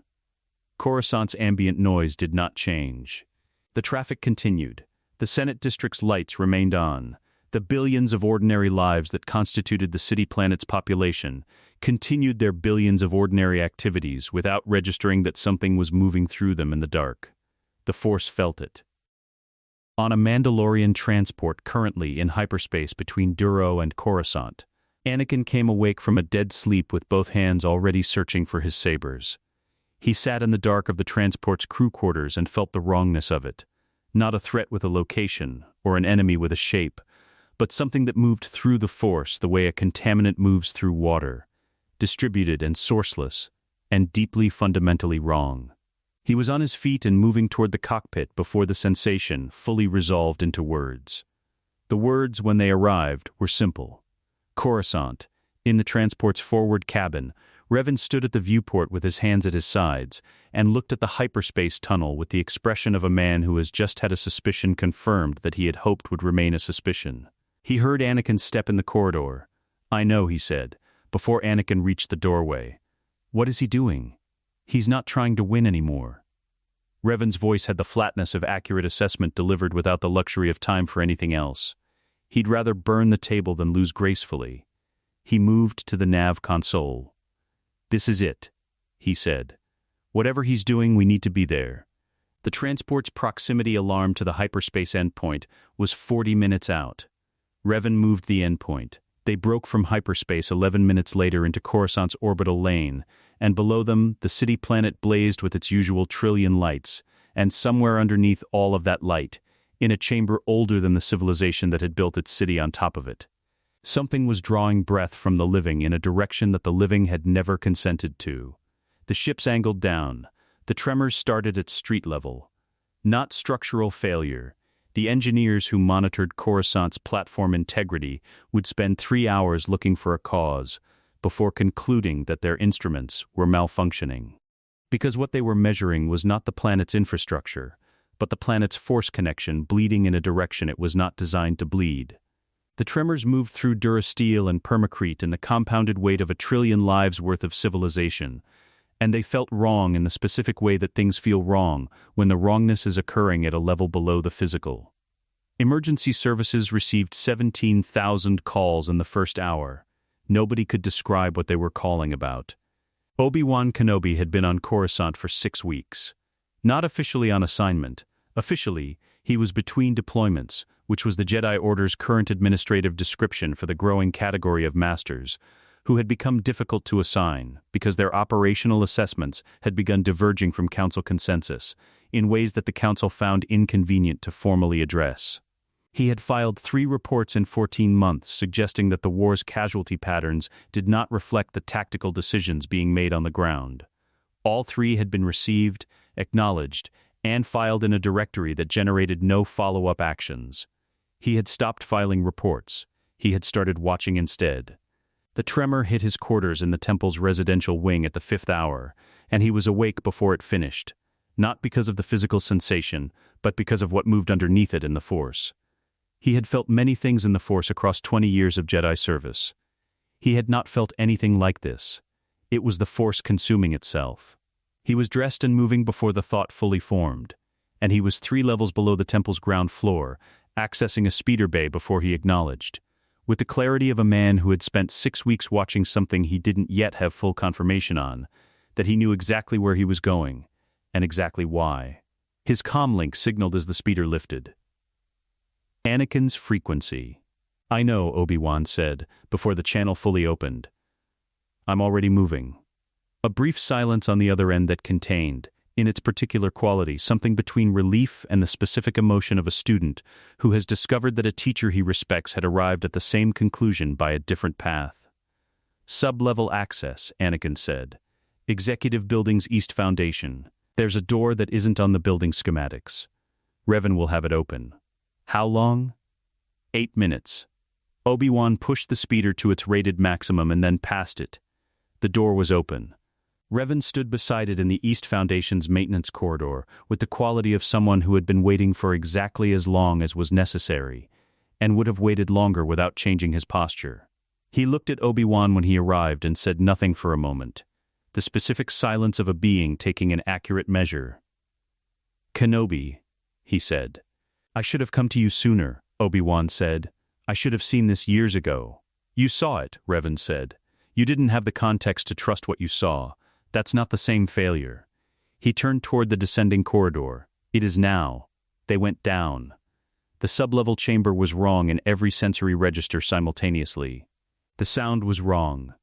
Coruscant's ambient noise did not change. The traffic continued. The Senate District's lights remained on. The billions of ordinary lives that constituted the city planet's population continued their billions of ordinary activities without registering that something was moving through them in the dark. The Force felt it. On a Mandalorian transport currently in hyperspace between Duro and Coruscant, Anakin came awake from a dead sleep with both hands already searching for his sabers. He sat in the dark of the transport's crew quarters and felt the wrongness of it. Not a threat with a location, or an enemy with a shape, but something that moved through the Force the way a contaminant moves through water, distributed and sourceless, and deeply fundamentally wrong. He was on his feet and moving toward the cockpit before the sensation fully resolved into words. The words, when they arrived, were simple. Coruscant, in the transport's forward cabin, Revan stood at the viewport with his hands at his sides and looked at the hyperspace tunnel with the expression of a man who has just had a suspicion confirmed that he had hoped would remain a suspicion. He heard Anakin step in the corridor. "I know," he said, before Anakin reached the doorway. "What is he doing? He's not trying to win anymore." Revan's voice had the flatness of accurate assessment delivered without the luxury of time for anything else. He'd rather burn the table than lose gracefully. He moved to the nav console. "This is it," he said. "Whatever he's doing, we need to be there." The transport's proximity alarm to the hyperspace endpoint was 40 minutes out. Revan moved the endpoint. They broke from hyperspace 11 minutes later into Coruscant's orbital lane, and below them, the city planet blazed with its usual trillion lights, and somewhere underneath all of that light, in a chamber older than the civilization that had built its city on top of it, something was drawing breath from the living in a direction that the living had never consented to. The ships angled down. The tremors started at street level. Not structural failure. The engineers who monitored Coruscant's platform integrity would spend 3 hours looking for a cause, before concluding that their instruments were malfunctioning. Because what they were measuring was not the planet's infrastructure, but the planet's force connection bleeding in a direction it was not designed to bleed. The tremors moved through durasteel and permacrete in the compounded weight of 1 trillion lives worth of civilization, and they felt wrong in the specific way that things feel wrong when the wrongness is occurring at a level below the physical. Emergency services received 17,000 calls in the first hour. Nobody could describe what they were calling about. Obi-Wan Kenobi had been on Coruscant for 6 weeks. Not officially on assignment. Officially, he was between deployments, which was the Jedi Order's current administrative description for the growing category of masters, who had become difficult to assign because their operational assessments had begun diverging from Council consensus in ways that the Council found inconvenient to formally address. He had filed 3 reports in 14 months suggesting that the war's casualty patterns did not reflect the tactical decisions being made on the ground. All 3 had been received, acknowledged, and filed in a directory that generated no follow-up actions. He had stopped filing reports. He had started watching instead. The tremor hit his quarters in the temple's residential wing at the 5th hour, and he was awake before it finished, not because of the physical sensation, but because of what moved underneath it in the Force. He had felt many things in the Force across 20 years of Jedi service. He had not felt anything like this. It was the Force consuming itself. He was dressed and moving before the thought fully formed, and he was 3 levels below the temple's ground floor, accessing a speeder bay before he acknowledged, with the clarity of a man who had spent 6 weeks watching something he didn't yet have full confirmation on, that he knew exactly where he was going, and exactly why. His comlink signaled as the speeder lifted. Anakin's frequency. I know, Obi-Wan said, before the channel fully opened. I'm already moving. A brief silence on the other end that contained, in its particular quality, something between relief and the specific emotion of a student who has discovered that a teacher he respects had arrived at the same conclusion by a different path. Sub-level access, Anakin said. Executive Building's East Foundation. There's a door that isn't on the building schematics. Revan will have it open. How long? 8 minutes. Obi-Wan pushed the speeder to its rated maximum and then passed it. The door was open. Revan stood beside it in the East Foundation's maintenance corridor with the quality of someone who had been waiting for exactly as long as was necessary, and would have waited longer without changing his posture. He looked at Obi-Wan when he arrived and said nothing for a moment, the specific silence of a being taking an accurate measure. Kenobi, he said. I should have come to you sooner, Obi-Wan said. I should have seen this years ago. You saw it, Revan said. You didn't have the context to trust what you saw. That's not the same failure. He turned toward the descending corridor. It is now. They went down. The sub-level chamber was wrong in every sensory register simultaneously. The sound was wrong.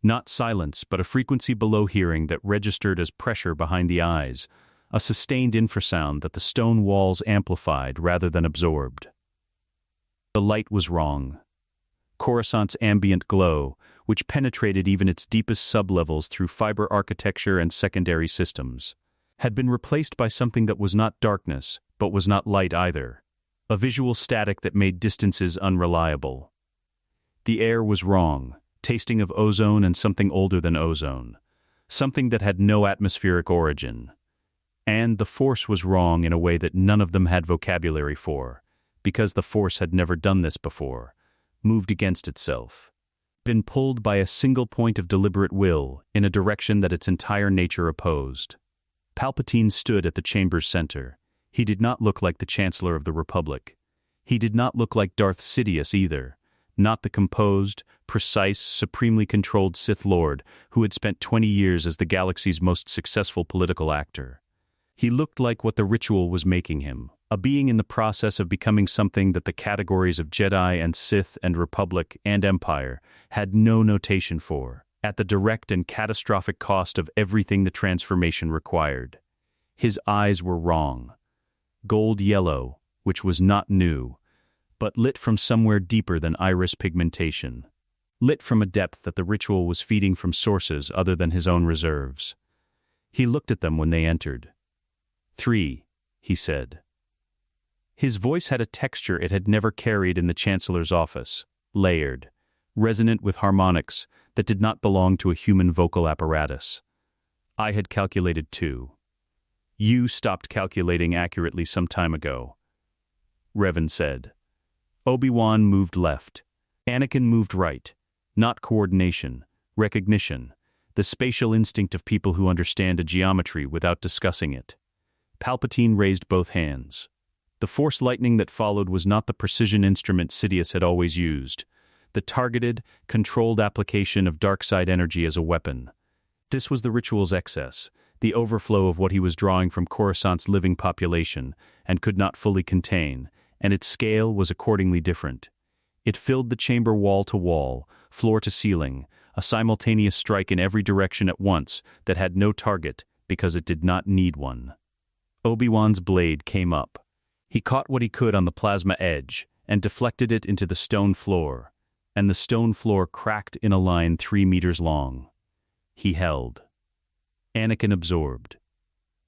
Not silence, but a frequency below hearing that registered as pressure behind the eyes, a sustained infrasound that the stone walls amplified rather than absorbed. The light was wrong. Coruscant's ambient glow, which penetrated even its deepest sublevels through fiber architecture and secondary systems, had been replaced by something that was not darkness, but was not light either, a visual static that made distances unreliable. The air was wrong, tasting of ozone and something older than ozone, something that had no atmospheric origin. And the Force was wrong in a way that none of them had vocabulary for, because the Force had never done this before, moved against itself, been pulled by a single point of deliberate will in a direction that its entire nature opposed. Palpatine stood at the chamber's center. He did not look like the Chancellor of the Republic. He did not look like Darth Sidious either, not the composed, precise, supremely controlled Sith Lord who had spent 20 years as the galaxy's most successful political actor. He looked like what the ritual was making him, a being in the process of becoming something that the categories of Jedi and Sith and Republic and Empire had no notation for, at the direct and catastrophic cost of everything the transformation required. His eyes were wrong. Gold yellow, which was not new, but lit from somewhere deeper than iris pigmentation. Lit from a depth that the ritual was feeding from sources other than his own reserves. He looked at them when they entered. 3, he said. His voice had a texture it had never carried in the Chancellor's office, layered, resonant with harmonics that did not belong to a human vocal apparatus. I had calculated 2. You stopped calculating accurately some time ago, Revan said. Obi-Wan moved left. Anakin moved right. Not coordination, recognition, the spatial instinct of people who understand a geometry without discussing it. Palpatine raised both hands. The Force lightning that followed was not the precision instrument Sidious had always used, the targeted, controlled application of dark side energy as a weapon. This was the ritual's excess, the overflow of what he was drawing from Coruscant's living population and could not fully contain, and its scale was accordingly different. It filled the chamber wall to wall, floor to ceiling, a simultaneous strike in every direction at once that had no target because it did not need one. Obi-Wan's blade came up. He caught what he could on the plasma edge and deflected it into the stone floor, and the stone floor cracked in a line 3 meters long. He held. Anakin absorbed.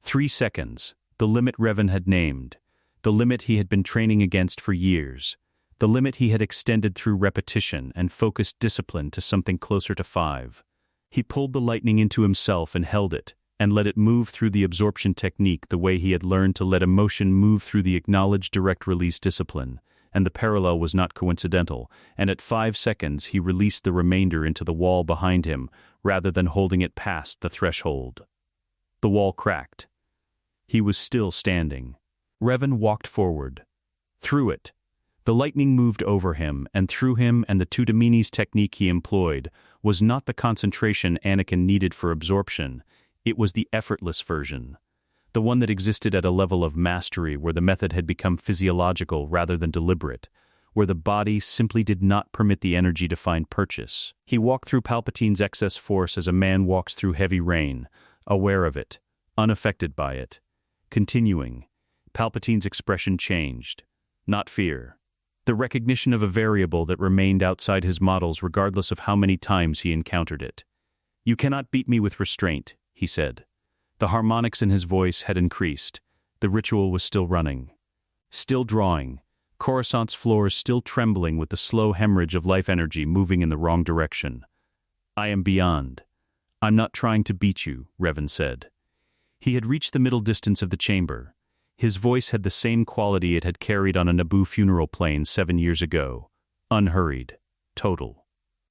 3 seconds, the limit Revan had named, the limit he had been training against for years, the limit he had extended through repetition and focused discipline to something closer to 5. He pulled the lightning into himself and held it, and let it move through the absorption technique the way he had learned to let emotion move through the acknowledged direct release discipline, and the parallel was not coincidental, and at 5 seconds he released the remainder into the wall behind him rather than holding it past the threshold. The wall cracked. He was still standing. Revan walked forward. Through it. The lightning moved over him and through him, and the Tudamini's technique he employed was not the concentration Anakin needed for absorption. It was the effortless version, the one that existed at a level of mastery where the method had become physiological rather than deliberate, where the body simply did not permit the energy to find purchase. He walked through Palpatine's excess force as a man walks through heavy rain, aware of it, unaffected by it. Continuing, Palpatine's expression changed. Not fear. The recognition of a variable that remained outside his models regardless of how many times he encountered it. "You cannot beat me with restraint," he said. The harmonics in his voice had increased. The ritual was still running. Still drawing. Coruscant's floors still trembling with the slow hemorrhage of life energy moving in the wrong direction. "I am beyond. I'm not trying to beat you," Revan said. He had reached the middle distance of the chamber. His voice had the same quality it had carried on a Naboo funeral plane 7 years ago. Unhurried. Total.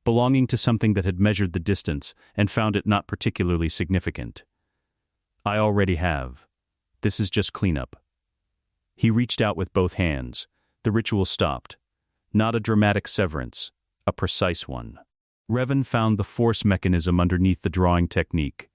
Belonging to something that had measured the distance and found it not particularly significant. "I already have. This is just cleanup." He reached out with both hands. The ritual stopped. Not a dramatic severance, a precise one. Revan found the force mechanism underneath the drawing technique.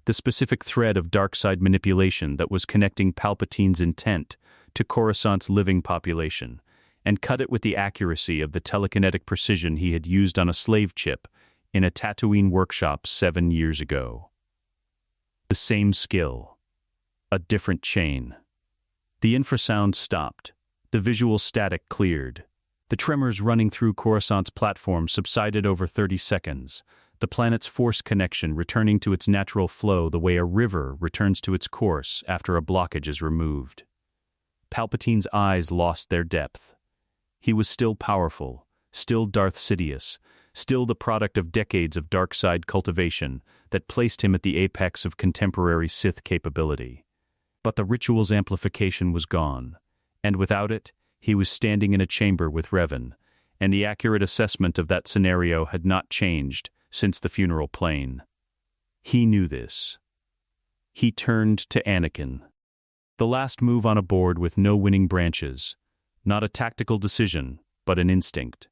The specific thread of dark side manipulation that was connecting Palpatine's intent to Coruscant's living population, and cut it with the accuracy of the telekinetic precision he had used on a slave chip in a Tatooine workshop 7 years ago. The same skill. A different chain. The infrasound stopped. The visual static cleared. The tremors running through Coruscant's platform subsided over 30 seconds, the planet's force connection returning to its natural flow the way a river returns to its course after a blockage is removed. Palpatine's eyes lost their depth. He was still powerful, still Darth Sidious, still the product of decades of dark side cultivation that placed him at the apex of contemporary Sith capability. But the ritual's amplification was gone, and without it, he was standing in a chamber with Revan, and the accurate assessment of that scenario had not changed since the funeral plane. He knew this. He turned to Anakin. The last move on a board with no winning branches. Not a tactical decision, but an instinct.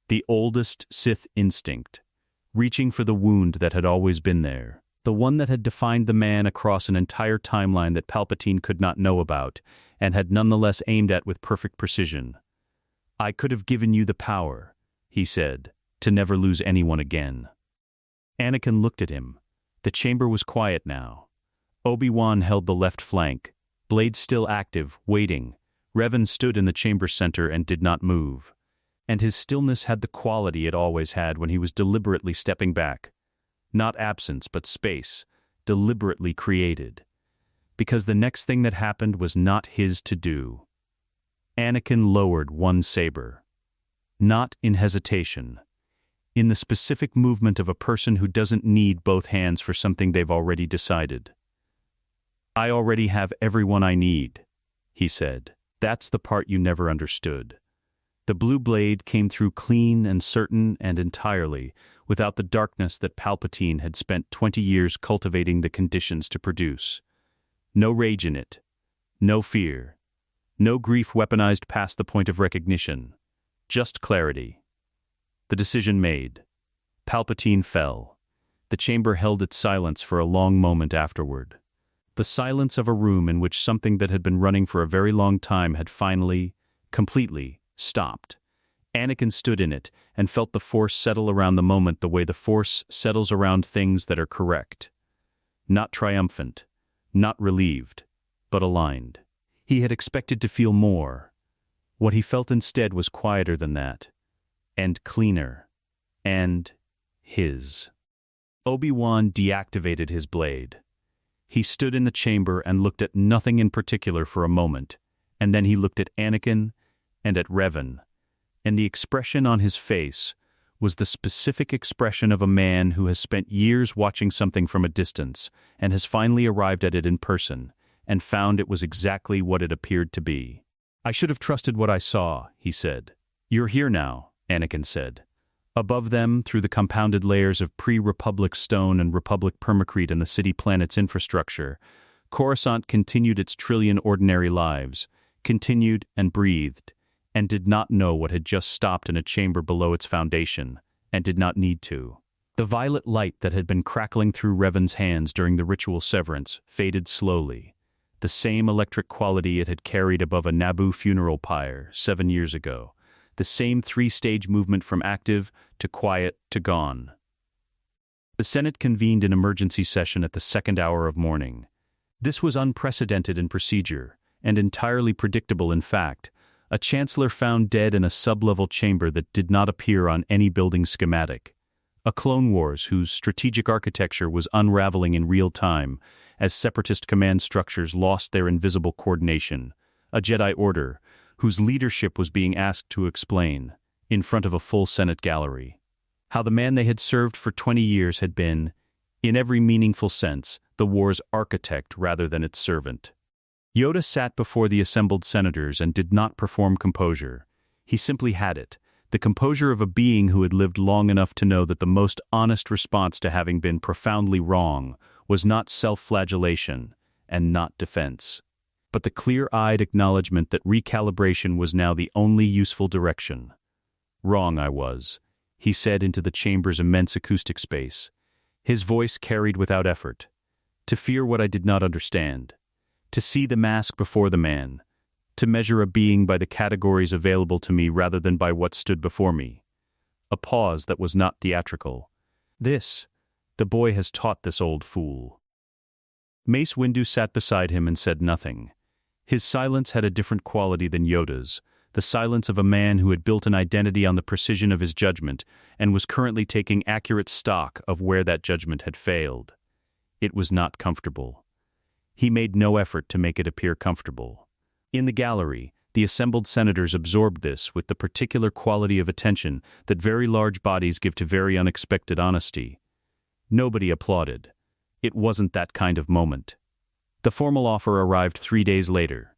The oldest Sith instinct. Reaching for the wound that had always been there. The one that had defined the man across an entire timeline that Palpatine could not know about, and had nonetheless aimed at with perfect precision. "I could have given you the power," he said, "to never lose anyone again." Anakin looked at him. The chamber was quiet now. Obi-Wan held the left flank, blade still active, waiting. Revan stood in the chamber center and did not move. And his stillness had the quality it always had when he was deliberately stepping back. Not absence, but space, deliberately created. Because the next thing that happened was not his to do. Anakin lowered one saber. Not in hesitation. In the specific movement of a person who doesn't need both hands for something they've already decided. "I already have everyone I need," he said. "That's the part you never understood." The blue blade came through clean and certain and entirely, without the darkness that Palpatine had spent 20 years cultivating the conditions to produce. No rage in it. No fear. No grief weaponized past the point of recognition. Just clarity. The decision made. Palpatine fell. The chamber held its silence for a long moment afterward. The silence of a room in which something that had been running for a very long time had finally, completely, stopped. Anakin stood in it and felt the Force settle around the moment the way the Force settles around things that are correct. Not triumphant, not relieved, but aligned. He had expected to feel more. What he felt instead was quieter than that, and cleaner, and his. Obi-Wan deactivated his blade. He stood in the chamber and looked at nothing in particular for a moment, and then he looked at Anakin and at Revan, and the expression on his face was the specific expression of a man who has spent years watching something from a distance and has finally arrived at it in person and found it was exactly what it appeared to be. "I should have trusted what I saw," he said. "You're here now," Anakin said. Above them, through the compounded layers of pre-Republic stone and Republic permacrete and the city planet's infrastructure, Coruscant continued its trillion ordinary lives, continued and breathed, and did not know what had just stopped in a chamber below its foundation, and did not need to. The violet light that had been crackling through Revan's hands during the ritual severance faded slowly, the same electric quality it had carried above a Naboo funeral pyre 7 years ago, the same three-stage movement from active to quiet to gone. The Senate convened an emergency session at the second hour of morning. This was unprecedented in procedure, and entirely predictable in fact. A chancellor found dead in a sub-level chamber that did not appear on any building schematic. A Clone Wars whose strategic architecture was unraveling in real time as separatist command structures lost their invisible coordination. A Jedi Order whose leadership was being asked to explain, in front of a full Senate gallery, how the man they had served for 20 years had been, in every meaningful sense, the war's architect rather than its servant. Yoda sat before the assembled senators and did not perform composure. He simply had it, the composure of a being who had lived long enough to know that the most honest response to having been profoundly wrong was not self-flagellation and not defense, but the clear-eyed acknowledgement that recalibration was now the only useful direction. "Wrong I was," he said into the chamber's immense acoustic space. His voice carried without effort. "To fear what I did not understand. To see the mask before the man. To measure a being by the categories available to me rather than by what stood before me." A pause that was not theatrical. "This, the boy has taught this old fool." Mace Windu sat beside him and said nothing. His silence had a different quality than Yoda's, the silence of a man who had built an identity on the precision of his judgment and was currently taking accurate stock of where that judgment had failed. It was not comfortable. He made no effort to make it appear comfortable. In the gallery, the assembled senators absorbed this with the particular quality of attention that very large bodies give to very unexpected honesty. Nobody applauded. It wasn't that kind of moment. The formal offer arrived 3 days later.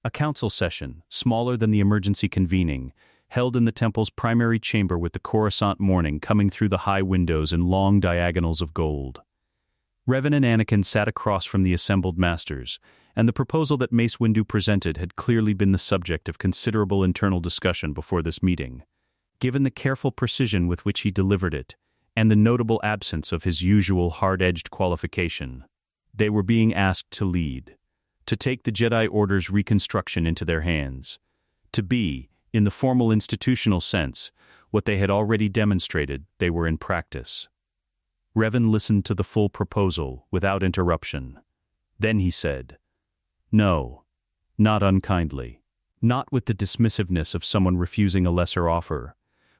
A council session, smaller than the emergency convening, held in the temple's primary chamber with the Coruscant morning coming through the high windows in long diagonals of gold. Revan and Anakin sat across from the assembled masters, and the proposal that Mace Windu presented had clearly been the subject of considerable internal discussion before this meeting. Given the careful precision with which he delivered it, and the notable absence of his usual hard-edged qualification, they were being asked to lead, to take the Jedi Order's reconstruction into their hands, to be, in the formal institutional sense, what they had already demonstrated they were in practice. Revan listened to the full proposal without interruption. Then he said, "No, not unkindly, not with the dismissiveness of someone refusing a lesser offer,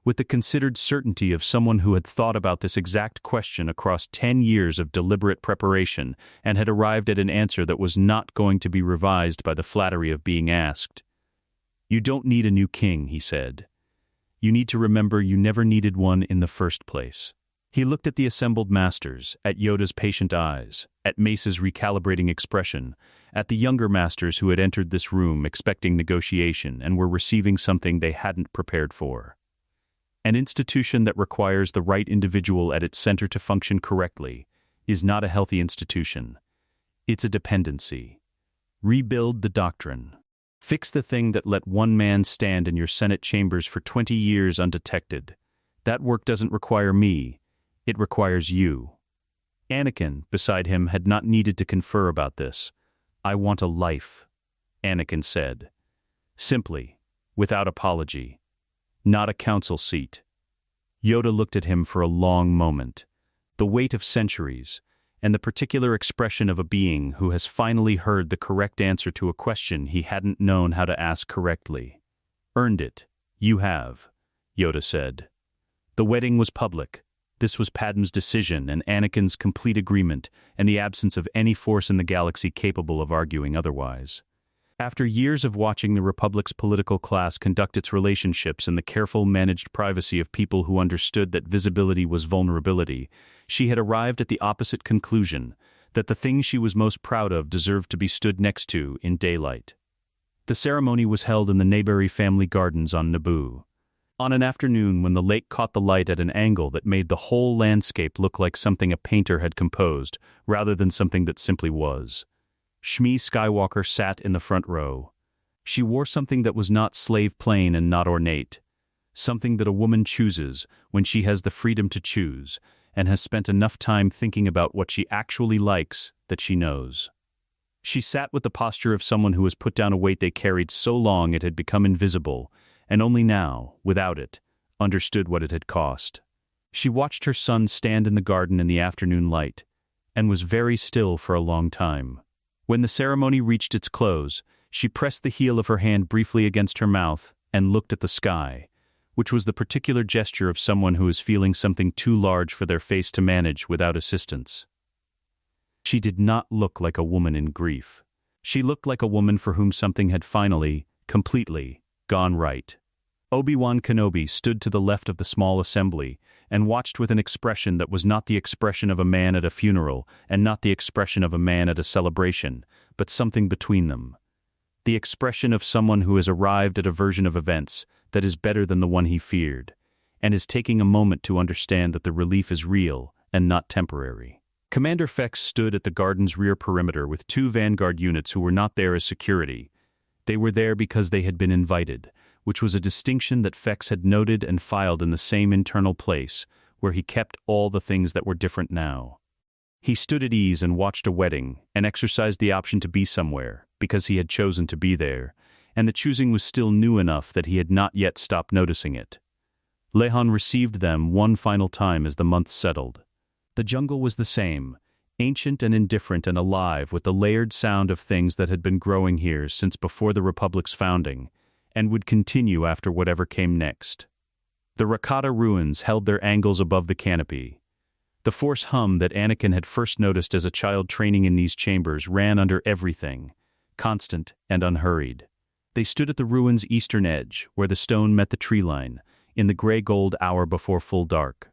with the considered certainty of someone who had thought about this exact question across 10 years of deliberate preparation and had arrived at an answer that was not going to be revised by the flattery of being asked. You don't need a new king," he said. "You need to remember you never needed one in the first place." He looked at the assembled masters, at Yoda's patient eyes, at Mace's recalibrating expression, at the younger masters who had entered this room expecting negotiation and were receiving something they hadn't prepared for. An institution that requires the right individual at its center to function correctly is not a healthy institution. It's a dependency. Rebuild the doctrine. Fix the thing that let one man stand in your Senate chambers for 20 years undetected. That work doesn't require me. It requires you. Anakin, beside him, had not needed to confer about this. "I want a life," Anakin said. Simply, without apology. Not a council seat. Yoda looked at him for a long moment. The weight of centuries, and the particular expression of a being who has finally heard the correct answer to a question he hadn't known how to ask correctly. "Earned it. You have," Yoda said. The wedding was public. This was Padme's decision and Anakin's complete agreement, and the absence of any force in the galaxy capable of arguing otherwise. After years of watching the Republic's political class conduct its relationships in the careful managed privacy of people who understood that visibility was vulnerability, she had arrived at the opposite conclusion, that the thing she was most proud of deserved to be stood next to in daylight. The ceremony was held in the Neyberry family gardens on Naboo. On an afternoon when the lake caught the light at an angle that made the whole landscape look like something a painter had composed, rather than something that simply was. Shmi Skywalker sat in the front row. She wore something that was not slave plain and not ornate, something that a woman chooses when she has the freedom to choose, and has spent enough time thinking about what she actually likes that she knows. She sat with the posture of someone who has put down a weight they carried so long it had become invisible, and only now, without it, understood what it had cost. She watched her son stand in the garden in the afternoon light, and was very still for a long time. When the ceremony reached its close, she pressed the heel of her hand briefly against her mouth and looked at the sky, which was the particular gesture of someone who is feeling something too large for their face to manage without assistance. She did not look like a woman in grief. She looked like a woman for whom something had finally, completely, gone right. Obi-Wan Kenobi stood to the left of the small assembly and watched with an expression that was not the expression of a man at a funeral and not the expression of a man at a celebration, but something between them. The expression of someone who has arrived at a version of events that is better than the one he feared, and is taking a moment to understand that the relief is real and not temporary. Commander Fex stood at the garden's rear perimeter with 2 vanguard units who were not there as security. They were there because they had been invited, which was a distinction that Fex had noted and filed in the same internal place where he kept all the things that were different now. He stood at ease and watched a wedding and exercised the option to be somewhere because he had chosen to be there, and the choosing was still new enough that he had not yet stopped noticing it. Lehan received them one final time as the months settled. The jungle was the same, ancient and indifferent and alive with the layered sound of things that had been growing here since before the Republic's founding, and would continue after whatever came next. The Rakata ruins held their angles above the canopy. The Force hum that Anakin had first noticed as a child training in these chambers ran under everything, constant and unhurried. They stood at the ruins' eastern edge, where the stone met the tree line, in the gray-gold hour before full dark.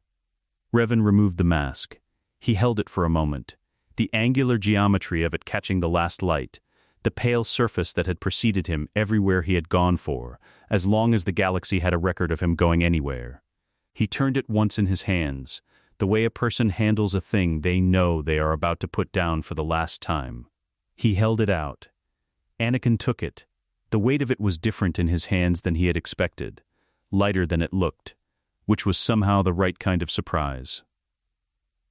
Revan removed the mask. He held it for a moment, the angular geometry of it catching the last light, the pale surface that had preceded him everywhere he had gone for, as long as the galaxy had a record of him going anywhere. He turned it once in his hands, the way a person handles a thing they know they are about to put down for the last time. He held it out. Anakin took it. The weight of it was different in his hands than he had expected, lighter than it looked, which was somehow the right kind of surprise.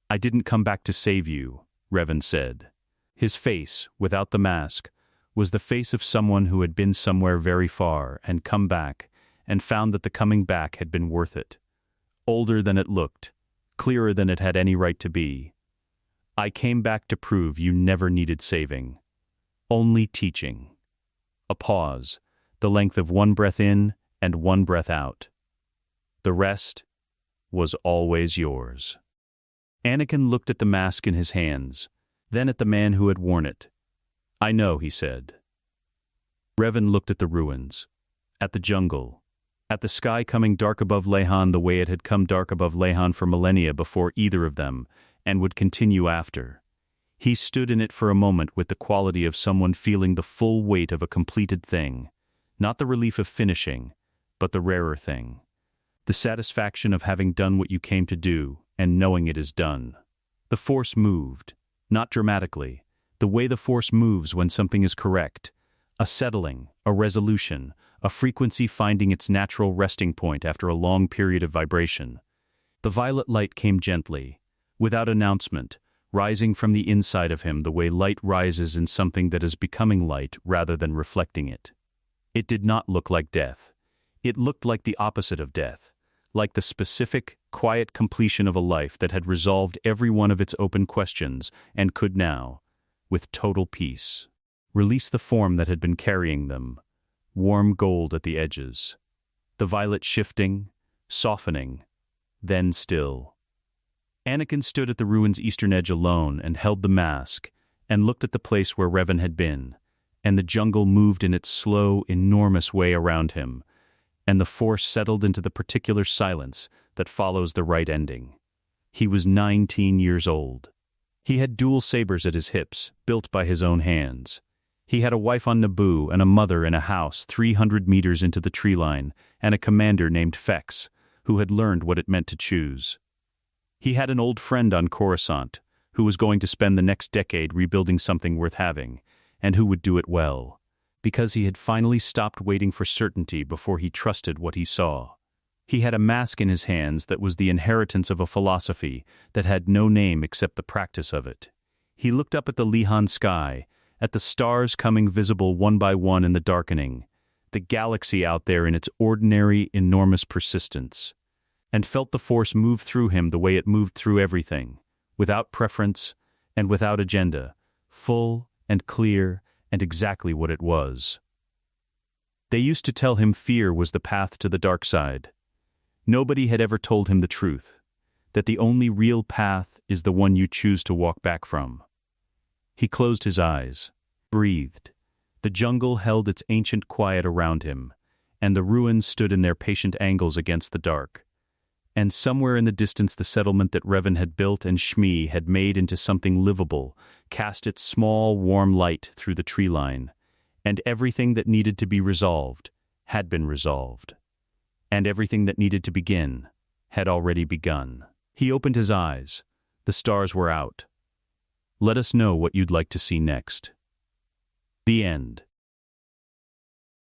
"I didn't come back to save you," Revan said. His face, without the mask, was the face of someone who had been somewhere very far and come back and found that the coming back had been worth it. Older than it looked, clearer than it had any right to be. "I came back to prove you never needed saving. Only teaching." A pause, the length of one breath in and one breath out. "The rest was always yours." Anakin looked at the mask in his hands, then at the man who had worn it. "I know," he said. Revan looked at the ruins, at the jungle, at the sky coming dark above Lehan the way it had come dark above Lehan for millennia before either of them, and would continue after. He stood in it for a moment with the quality of someone feeling the full weight of a completed thing, not the relief of finishing, but the rarer thing. The satisfaction of having done what you came to do and knowing it is done. The Force moved, not dramatically, the way the Force moves when something is correct, a settling, a resolution, a frequency finding its natural resting point after a long period of vibration. The violet light came gently, without announcement, rising from the inside of him the way light rises in something that is becoming light rather than reflecting it. It did not look like death. It looked like the opposite of death, like the specific, quiet completion of a life that had resolved every one of its open questions and could now, with total peace, release the form that had been carrying them, warm gold at the edges, the violet shifting, softening, then still. Anakin stood at the ruin's eastern edge alone and held the mask, and looked at the place where Revan had been, and the jungle moved in its slow, enormous way around him, and the Force settled into the particular silence that follows the right ending. He was 19 years old. He had dual sabers at his hips, built by his own hands. He had a wife on Naboo and a mother in a house 300 meters into the tree line, and a commander named Fex, who had learned what it meant to choose. He had an old friend on Coruscant, who was going to spend the next decade rebuilding something worth having, and who would do it well, because he had finally stopped waiting for certainty before he trusted what he saw. He had a mask in his hands that was the inheritance of a philosophy that had no name except the practice of it. He looked up at the Lehan sky, at the stars coming visible one by one in the darkening, the galaxy out there in its ordinary, enormous persistence, and felt the Force move through him the way it moved through everything, without preference and without agenda, full and clear and exactly what it was. They used to tell him fear was the path to the dark side. Nobody had ever told him the truth, that the only real path is the one you choose to walk back from. He closed his eyes, breathed. The jungle held its ancient quiet around him, and the ruins stood in their patient angles against the dark. And somewhere in the distance the settlement that Revan had built and Shmi had made into something livable cast its small, warm light through the tree line, and everything that needed to be resolved had been resolved. And everything that needed to begin had already begun. He opened his eyes. The stars were out. Let us know what you'd like to see next. The end.